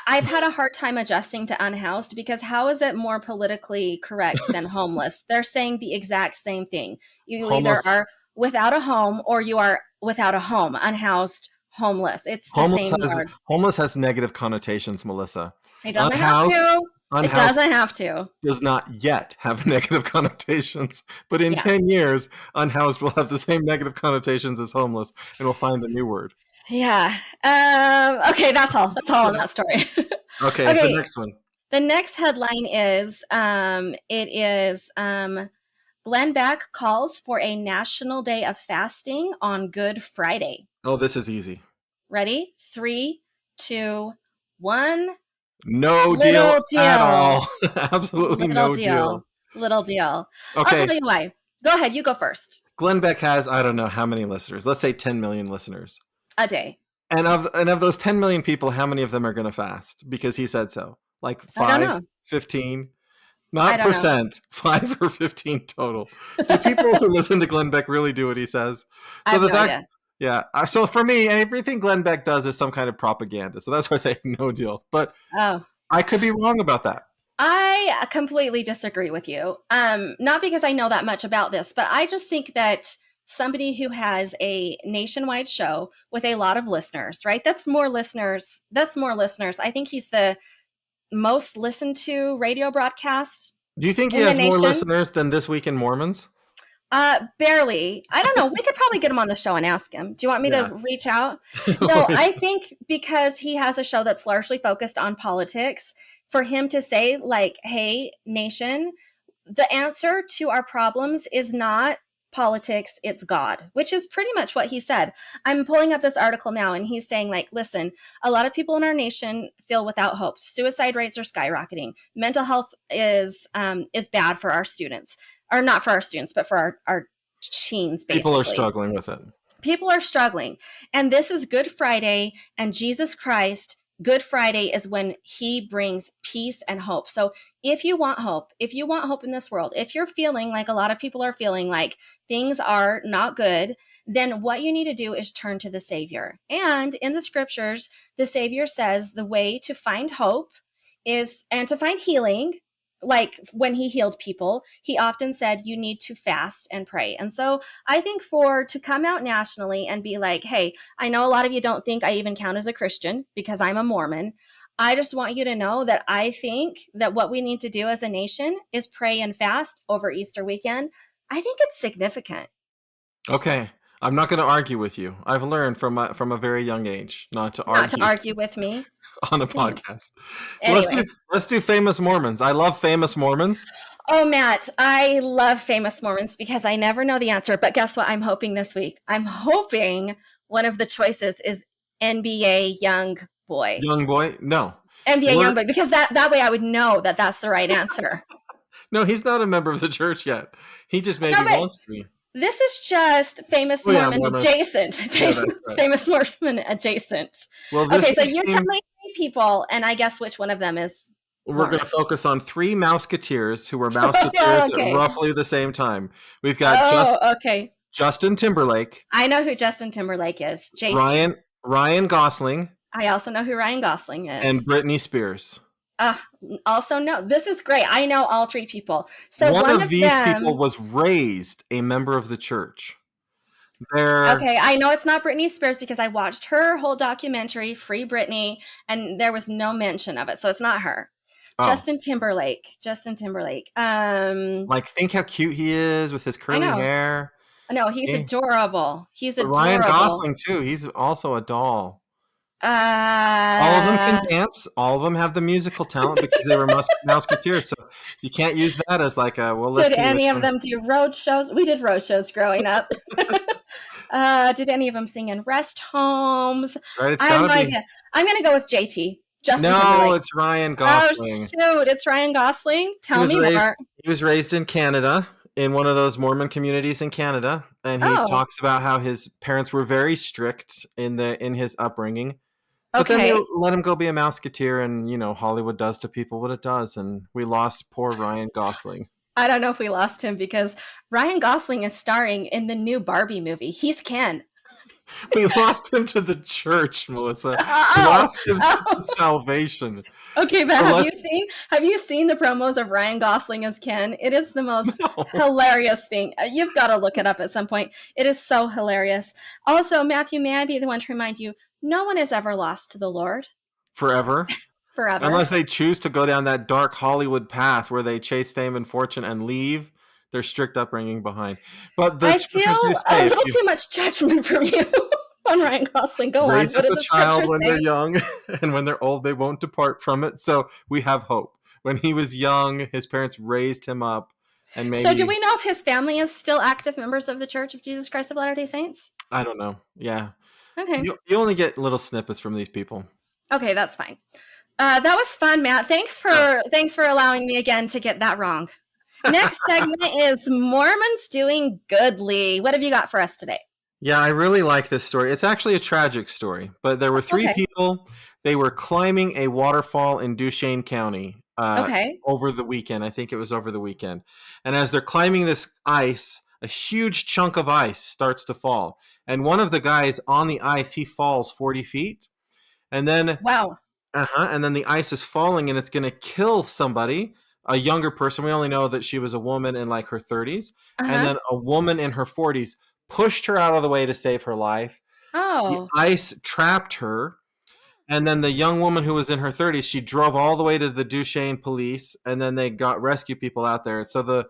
I've had a hard time adjusting to unhoused because how is it more politically correct than homeless? They're saying the exact same thing. You either Homeless are without a home or you are without a home, unhoused, homeless. It's the homeless same has word. homeless has negative connotations, Melissa. It doesn't have Unhoused to. It unhoused doesn't have to. does not yet have negative connotations, but in Yeah. 10 years, unhoused will have the same negative connotations as homeless and we'll find a new word. Yeah. Okay, that's all. That's all on that story. Okay, the Okay. next one. The next headline is it is Glenn Beck calls for a national day of fasting on Good Friday. Oh, this is easy. Ready? 3, 2, 1. No deal Little at deal. all. Absolutely Little no deal. deal. Little deal. I'll Okay, tell you why. Go ahead. You go first. Glenn Beck has, I don't know how many listeners. Let's say 10 million listeners. A day. And of those 10 million people, how many of them are going to fast? Because he said so. Like I don't 5, know. 15, I not don't know. percent, 5 or 15 total. Do people who listen to Glenn Beck really do what he says? I So have the no fact, idea. yeah. So for me, everything Glenn Beck does is some kind of propaganda. So that's why I say no deal. But Oh, I could be wrong about that. I completely disagree with you. Not because I know that much about this, but I just think that somebody who has a nationwide show with a lot of listeners, right? That's more listeners. That's more listeners. I think he's the most listened to radio broadcast Do you think he in the has more nation. listeners than This Week in Mormons? Barely. I don't know. We could probably get him on the show and ask him. Do you want me Yeah. to reach out? No, I think because he has a show that's largely focused on politics, for him to say, like, hey, nation, the answer to our problems is not politics, it's God, which is pretty much what he said. I'm pulling up this article now, and he's saying, like, listen, a lot of people in our nation feel without hope. Suicide rates are skyrocketing. Mental health is bad for our students, or not for our students, but for our teens, People are basically. struggling with it. People are struggling. And this is Good Friday, and Jesus Christ, Good Friday is when he brings peace and hope. So if you want hope in this world, if you're feeling like a lot of people are feeling like things are not good, then what you need to do is turn to the Savior. And in the scriptures, the Savior says the way to find hope is, and to find healing, like when he healed people, he often said you need to fast and pray. And so I think to come out nationally and be like, hey, I know a lot of you don't think I even count as a Christian because I'm a Mormon. I just want you to know that I think that what we need to do as a nation is pray and fast over Easter weekend. I think it's significant. Okay. I'm not going to argue with you. I've learned from a very young age not to Not to argue argue with me. on a Thanks. podcast. Let's do Anyway. let's do famous Mormons. I love famous Mormons. Oh, Matt, I love famous Mormons because I never know the answer. But guess what? I'm hoping this week. I'm hoping one of the choices is NBA Young Boy. Young boy? No. NBA We're Young Boy, because that way I would know that that's the right answer. No, he's not a member of the church yet. He just No, maybe but wants to be. this is just famous Oh yeah, Mormon Mormon. adjacent. Yeah, that's right. Famous Mormon adjacent. Well, this Okay, so week's you're theme, telling me people, and I guess which one of them is we're going to Mormon. focus on 3 Mouseketeers who were Mouseketeers at Okay. roughly the same time. We've got Oh, okay. Justin Timberlake, I know who Justin Timberlake is. JT. Ryan Gosling, I also know who Ryan Gosling and is. Britney Spears. Also, no, this is great. I know all 3 people. So One one of of these people them, was raised a member of the church. They're okay, I know it's not Britney Spears because I watched her whole documentary, Free Britney, and there was no mention of it. So it's not her. oh, Justin Timberlake. Justin Timberlake. like think how cute he is with his I curly know. hair. No, he's Eh, adorable. He's But Ryan adorable. Gosling too. He's also a doll. All of them can Uh, dance. All of them have the musical talent because they were Mouseketeers. So you can't use that as like a well. Let's did see which any of one. them do road shows? We did road shows growing up. Did any of them sing in rest homes? Right? It's I have got to no be. idea. I'm going to go with JT, Justin No, Timberlake. it's Ryan Oh, Gosling. shoot. It's Ryan Gosling. He Tell was me raised. more. He was raised in Canada, in one of those Mormon communities in Canada, and he Oh, talks about how his parents were very strict in his upbringing. But then they okay. let him go be a Mouseketeer, and Hollywood does to people what it does, and we lost poor Ryan Gosling. I don't know if we lost him because Ryan Gosling is starring in the new Barbie movie. He's Ken. We lost him to the church, Melissa. We Oh, lost him to oh. salvation. Okay, but So have you seen the promos of Ryan Gosling as Ken? It is the most no, hilarious thing. You've got to look it up at some point. It is so hilarious. Also, Matthew, may I be the one to remind you, no one is ever lost to the Lord forever. forever. Unless they choose to go down that dark Hollywood path where they chase fame and fortune and leave their strict upbringing behind. But the I feel scriptures do a say if little you too much judgment from you on Ryan Gosling. Go on. raise What up did a the child scripture when they're say? young, and when they're old, they won't depart from it. So we have hope. When he was young, his parents raised him up and So, do maybe we know if his family is still active members of the Church of Jesus Christ of Latter-day Saints? I don't know. Yeah, Okay. you only get little snippets from these people. Okay, that's fine. That was fun, Matt. Yeah. Thanks for allowing me again to get that wrong. Next segment is Mormons doing goodly. What have you got for us today? Yeah, I really like this story. It's actually a tragic story, but there were three Okay. people. They were climbing a waterfall in Duchesne County Okay. over the weekend. I think it was over the weekend. And as they're climbing this ice, a huge chunk of ice starts to fall. And one of the guys on the ice, he falls 40 feet. And then Wow. and then the ice is falling and it's going to kill somebody, a younger person. We only know that she was a woman in like her 30s. And Uh-huh. then a woman in her 40s pushed her out of the way to save her life. The Oh. ice trapped her. And then the young woman who was in her 30s, she drove all the way to the Duchesne police, and then they got rescue people out there. So the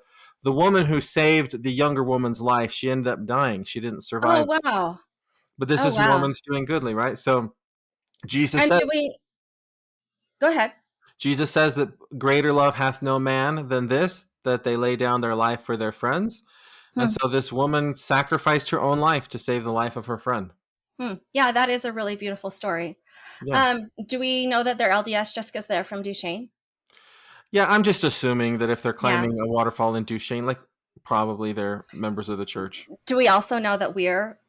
woman who saved the younger woman's life, she ended up dying. She didn't Oh, survive. wow. But this Oh, is wow. Mormons doing goodly, right? So Jesus And do says we go ahead. Jesus says that greater love hath no man than this, that they lay down their life for their friends. And Hmm. so this woman sacrificed her own life to save the life of her friend. Hmm. Yeah, that is a really beautiful story. Yeah. Do we know that they're LDS just because they're from Duchesne? Yeah, I'm just assuming that if they're Yeah. climbing a waterfall in Duchesne, like probably they're members of the church. Do we also know that we're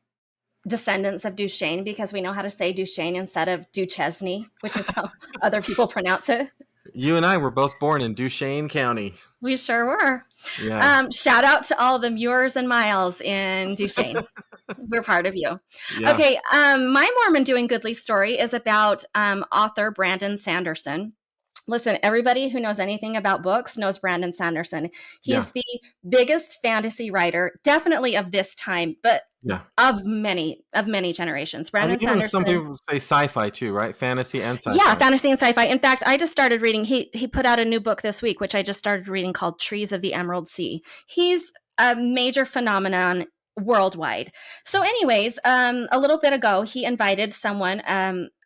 descendants of Duchesne because we know how to say Duchesne instead of Duchesne, which is how other people pronounce it? You and I were both born in Duchesne County. We sure were. Yeah. Shout out to all the Muirs and Miles in Duchesne. We're part of you. Yeah. Okay, my Mormon Doing Goodly story is about author Brandon Sanderson. Listen, everybody who knows anything about books knows Brandon Sanderson. Yeah. He's the biggest fantasy writer, definitely of this time, but Yeah. of many generations. I mean, Brandon even some Sanderson. people say sci-fi too, right? Fantasy and Yeah, sci-fi. fantasy and sci-fi. In fact, I just started reading. He put out a new book this week, which I just started reading, called Trees of the Emerald Sea. He's a major phenomenon worldwide. So, anyways, a little bit ago, he invited someone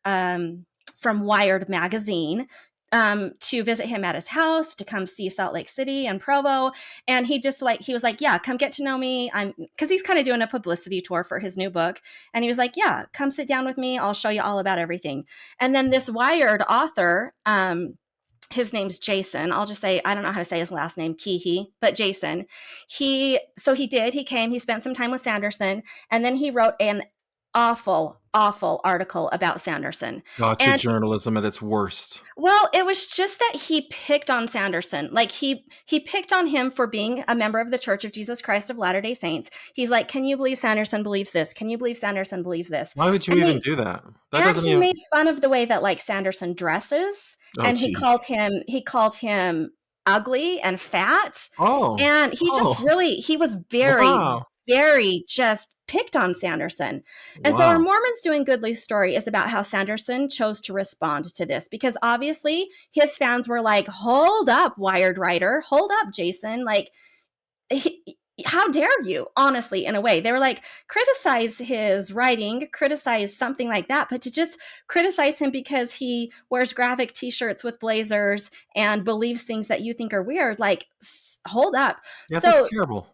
from Wired magazine to visit him at his house, to come see Salt Lake City and Provo. And he was like, yeah, come get to know me. Because he's kind of doing a publicity tour for his new book. And he was like, yeah, come sit down with me. I'll show you all about everything. And then this Wired author, his name's Jason. I'll just say, I don't know how to say his last name, Keehee, but Jason. He came, he spent some time with Sanderson, and then he wrote an awful article about Sanderson. Gotcha And journalism at its worst. well, it was just that he picked on Sanderson. Like he picked on him for being a member of the Church of Jesus Christ of Latter-day Saints. He's like, "Can you believe Sanderson believes this? Can you believe Sanderson believes this?" Why would you And even he do that? That and doesn't he even. made fun of the way that like Sanderson dresses, Oh, and jeez. he called him ugly and fat, Oh. and Oh. he was Wow. very just picked on Sanderson. And so our Wow. Mormons Doing Goodly story is about how Sanderson chose to respond to this, because obviously his fans were like, "Hold up, Wired writer, hold up, Jason, like he, how dare you?" Honestly, in a way, they were like, criticize his writing, criticize something like that, but to just criticize him because he wears graphic t-shirts with blazers and believes things that you think are weird, like, hold up. Yeah, that's So terrible.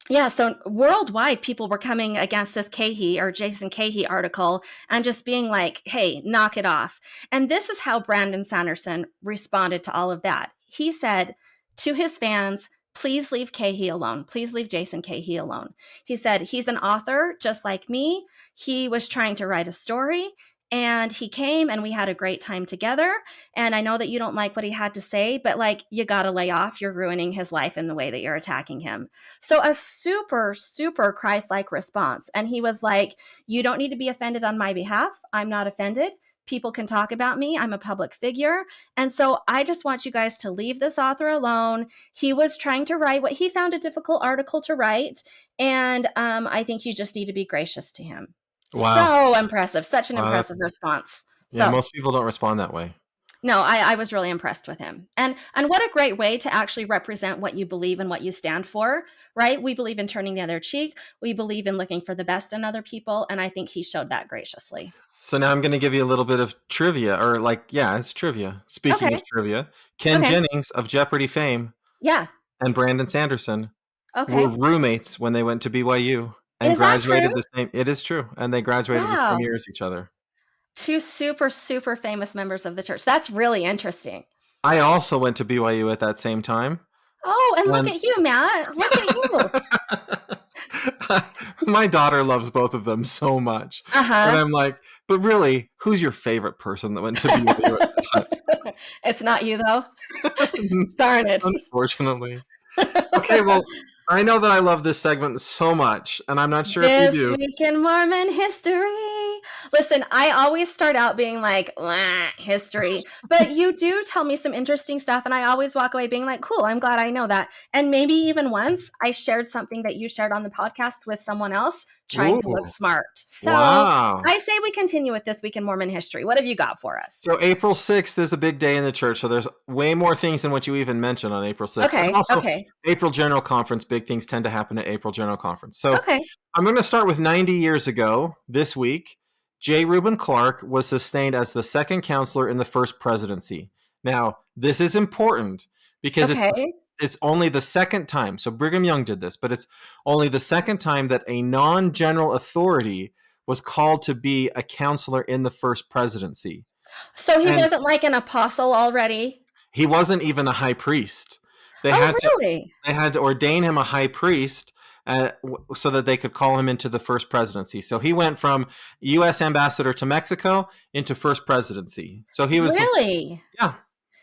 yeah, so worldwide, people were coming against this Kahee or Jason Kahee article and just being like, hey, knock it off. And this is how Brandon Sanderson responded to all of that. He said to his fans, please leave Kahee alone. Please leave Jason Kahee alone. He said, he's an author just like me. He was trying to write a story, and he came and we had a great time together. And I know that you don't like what he had to say, but like, you got to lay off. You're ruining his life in the way that you're attacking him. So a super Christ-like response. And he was like, you don't need to be offended on my behalf. I'm not offended. People can talk about me. I'm a public figure. And so I just want you guys to leave this author alone. He was trying to write what he found a difficult article to write. And I think you just need to be gracious to him. Wow. So impressive. Such an Wow, impressive response. yeah, So most people don't respond that way. no, I was really impressed with him. And what a great way to actually represent what you believe and what you stand for, right? We believe in turning the other cheek. We believe in looking for the best in other people. And I think he showed that graciously. So now I'm going to give you a little bit of trivia, or like, yeah, it's trivia. Speaking of Okay. trivia, Ken Okay. Jennings of Jeopardy fame Yeah. and Brandon Sanderson were Okay. roommates when they went to BYU and Is that graduated true? the same. It is true, and they graduated the same Wow. year as each other. Two super, super famous members of the church. That's really interesting. I also went to BYU at that same time. Oh, and look And at you, Matt. Look at you. my daughter loves both of them so much. And Uh-huh. I'm like, but really, who's your favorite person that went to BYU at the It's not you, though. time? Darn it. Unfortunately. Okay, well, I know that I love this segment so much, and I'm not sure if you This do. week in Mormon history. Listen, I always start out being like, history, but you do tell me some interesting stuff, and I always walk away being like, cool, I'm glad I know that. And maybe even once I shared something that you shared on the podcast with someone else trying to look Ooh, smart. So wow. I say we continue with this week in Mormon history. What have you got for us? So April 6th is a big day in the church, so there's way more things than what you even mentioned on April 6th. And Okay. also, Okay. April General Conference, big things tend to happen at April General Conference. So Okay. I'm going to start with 90 years ago this week. J. Reuben Clark was sustained as the second counselor in the first presidency. Now, this is important because Okay. it's only the second time. So Brigham Young did this, but it's only the second time that a non-general authority was called to be a counselor in the first presidency. So he And wasn't like an apostle already? he wasn't even a high priest. They Oh, had to really? they had to ordain him a high priest so that they could call him into the first presidency. So he went from U.S. ambassador to Mexico into first presidency. So he was, Really? yeah,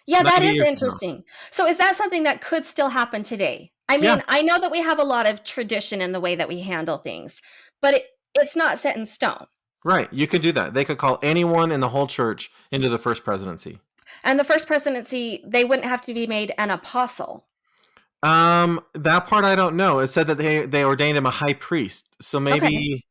Yeah, that 90 is years ago. interesting. So is that something that could still happen today? I Yeah, mean, I know that we have a lot of tradition in the way that we handle things, but it's not set in stone. right. You could do that. They could call anyone in the whole church into the first presidency. And the first presidency, they wouldn't have to be made an apostle. That part I don't know. It said that they ordained him a high priest. So Okay. maybe,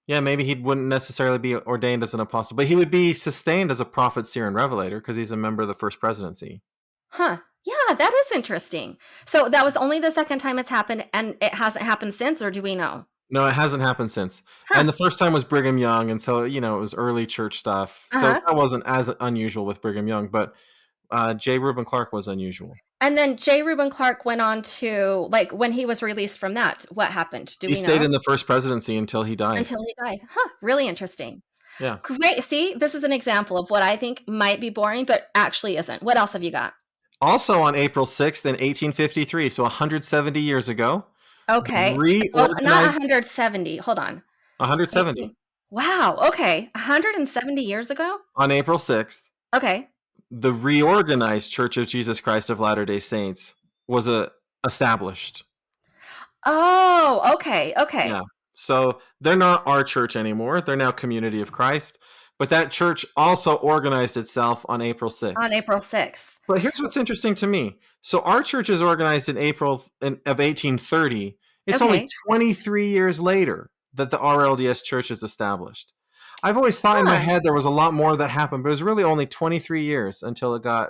yeah, maybe he wouldn't necessarily be ordained as an apostle, but he would be sustained as a prophet, seer, and revelator because he's a member of the first presidency. Huh. Yeah, that is interesting. So that was only the second time it's happened, and it hasn't happened since, or do we know? No, it hasn't happened since. Huh. And the first time was Brigham Young, and so, it was early church stuff. So Uh-huh. that wasn't as unusual with Brigham Young, but J. Reuben Clark was unusual. And then J. Reuben Clark went on to, like, when he was released from that, what happened? Do He we stayed know? in the first presidency until he died. Until he died. Huh. Really interesting. Yeah. Great. See, this is an example of what I think might be boring, but actually isn't. What else have you got? Also on April 6th in 1853, so 170 years ago, the Okay. Well, not reorganized 170. Hold on. 170 18. Wow. Okay. 170 years ago? on April 6th, Okay. the reorganized Church of Jesus Christ of Latter-day Saints was established. Oh, okay. Okay. Yeah. So they're not our church anymore. They're now Community of Christ. But that church also organized itself on April On 6th. April 6th. But here's what's interesting to me. So our church is organized in April of 1830. It's only Okay. 23 years later that the RLDS church is established. I've always thought in my Huh. head there was a lot more that happened, but it was really only 23 years until there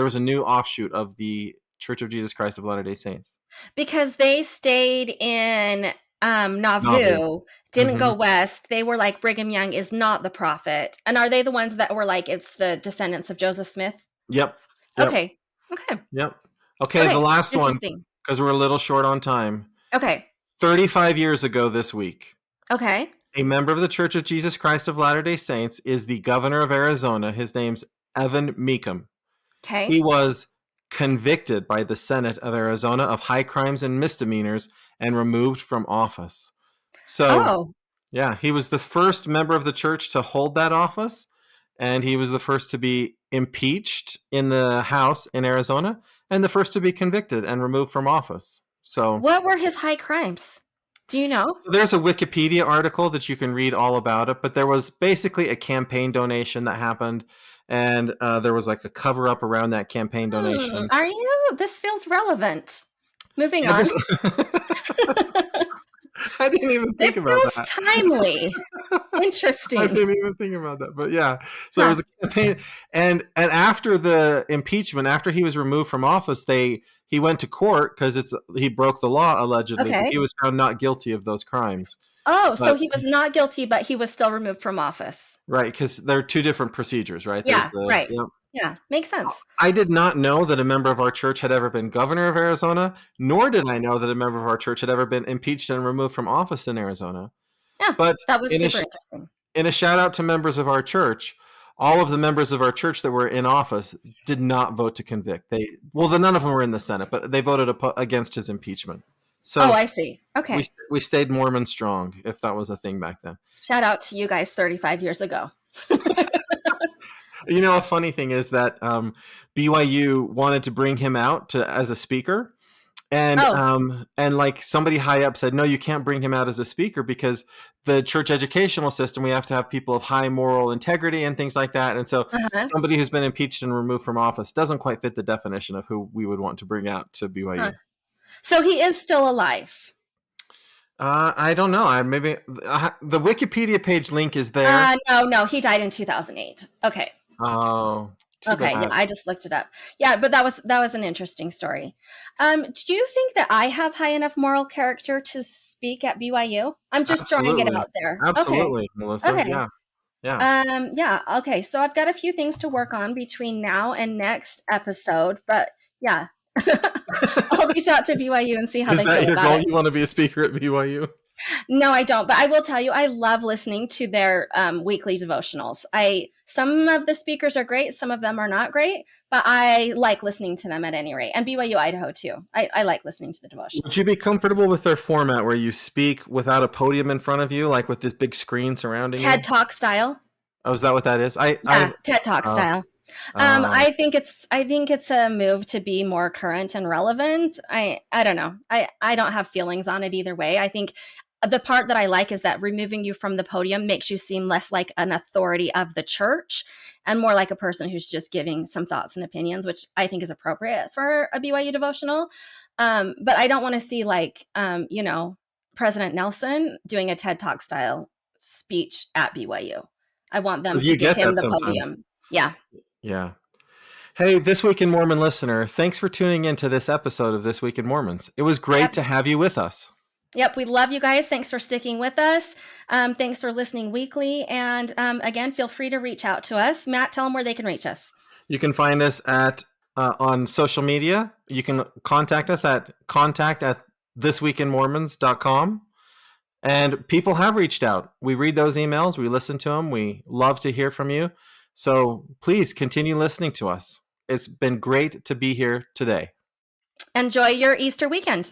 was a new offshoot of the Church of Jesus Christ of Latter-day Saints. Because they stayed in Nauvoo. Nauvoo, didn't Mm-hmm. go west. They were like, Brigham Young is not the prophet. And are they the ones that were like, it's the descendants of Joseph Smith? Yep. Yep. Okay. Okay. Yep. Okay, the Okay. last one, Interesting. because we're a little short on time. Okay. 35 years ago this week, Okay. a member of the Church of Jesus Christ of Latter-day Saints is the governor of Arizona. His name's Evan Meekum. He Okay. was convicted by the Senate of Arizona of high crimes and misdemeanors and removed from office. So, Oh, yeah, he was the first member of the church to hold that office, and he was the first to be impeached in the House in Arizona, and the first to be convicted and removed from office. So what were his high crimes? Do you know? there's a Wikipedia article that you can read all about it, but there was basically a campaign donation that happened, and there was like a cover up around that campaign donation. Are you? This feels relevant. Moving Yeah, on. I didn't even It think about feels that. timely. I Interesting. didn't even think about that, but yeah. So there Huh. was a campaign, and after the impeachment, after he was removed from office, he went to court because he broke the law allegedly, but he Okay. was found not guilty of those crimes. Oh, so But he was not guilty, but he was still removed from office. right, because there are two different procedures, right? There's Yeah, the right. yep. Yeah, makes sense. I did not know that a member of our church had ever been governor of Arizona, nor did I know that a member of our church had ever been impeached and removed from office in Arizona. Yeah, But that was in a super sh- interesting. in a shout out to members of our church, all of the members of our church that were in office did not vote to convict. None of them were in the Senate, but they voted against his impeachment. Oh, So I see. we Okay. we stayed Mormon strong, if that was a thing back then. Shout out to you guys 35 years ago. You know, a funny thing is that BYU wanted to bring him out as a speaker, Oh, and like somebody high up said, no, you can't bring him out as a speaker because the church educational system, we have to have people of high moral integrity and things like that. And so uh-huh. somebody who's been impeached and removed from office doesn't quite fit the definition of who we would want to bring out to Huh. BYU. So he is still alive. I don't know. Maybe the Wikipedia page link is there. No, he died in 2008. Okay. Oh, too Okay, yeah, bad. I just looked it up. Yeah, but that was an interesting story. Do you think that I have high enough moral character to speak at BYU? I'm just throwing it Absolutely. out there. Okay. Absolutely, Melissa. Okay. Yeah. Yeah. Yeah, okay. So I've got a few things to work on between now and next episode, but yeah. I'll reach out to BYU and see how Is they that feel your about goal? it. You want to be a speaker at BYU? No, I don't. But I will tell you, I love listening to their weekly devotionals. Some of the speakers are great, some of them are not great, but I like listening to them at any rate. And BYU Idaho too. I like listening to the Would you devotionals. be comfortable with their format where you speak without a podium in front of you, like with this big screen surrounding TED you? Talk style. Oh, is that what that is? Yeah, TED Talk Oh, style. oh. I think it's a move to be more current and relevant. I don't know. I don't have feelings on it either way. I think the part that I like is that removing you from the podium makes you seem less like an authority of the church and more like a person who's just giving some thoughts and opinions, which I think is appropriate for a BYU devotional. But I don't want to see President Nelson doing a TED Talk style speech at BYU. I want them to You give get him that the sometimes. podium. Yeah. Yeah. Hey, This Week in Mormon listener, thanks for tuning in to this episode of This Week in Mormons. It was great Yep. to have you with us. Yep. We love you guys. Thanks for sticking with us. Thanks for listening weekly. And again, feel free to reach out to us. Matt, tell them where they can reach us. You can find us on social media. You can contact us at contact@thisweekinmormons.com. And people have reached out. We read those emails. We listen to them. We love to hear from you. So please continue listening to us. It's been great to be here today. Enjoy your Easter weekend.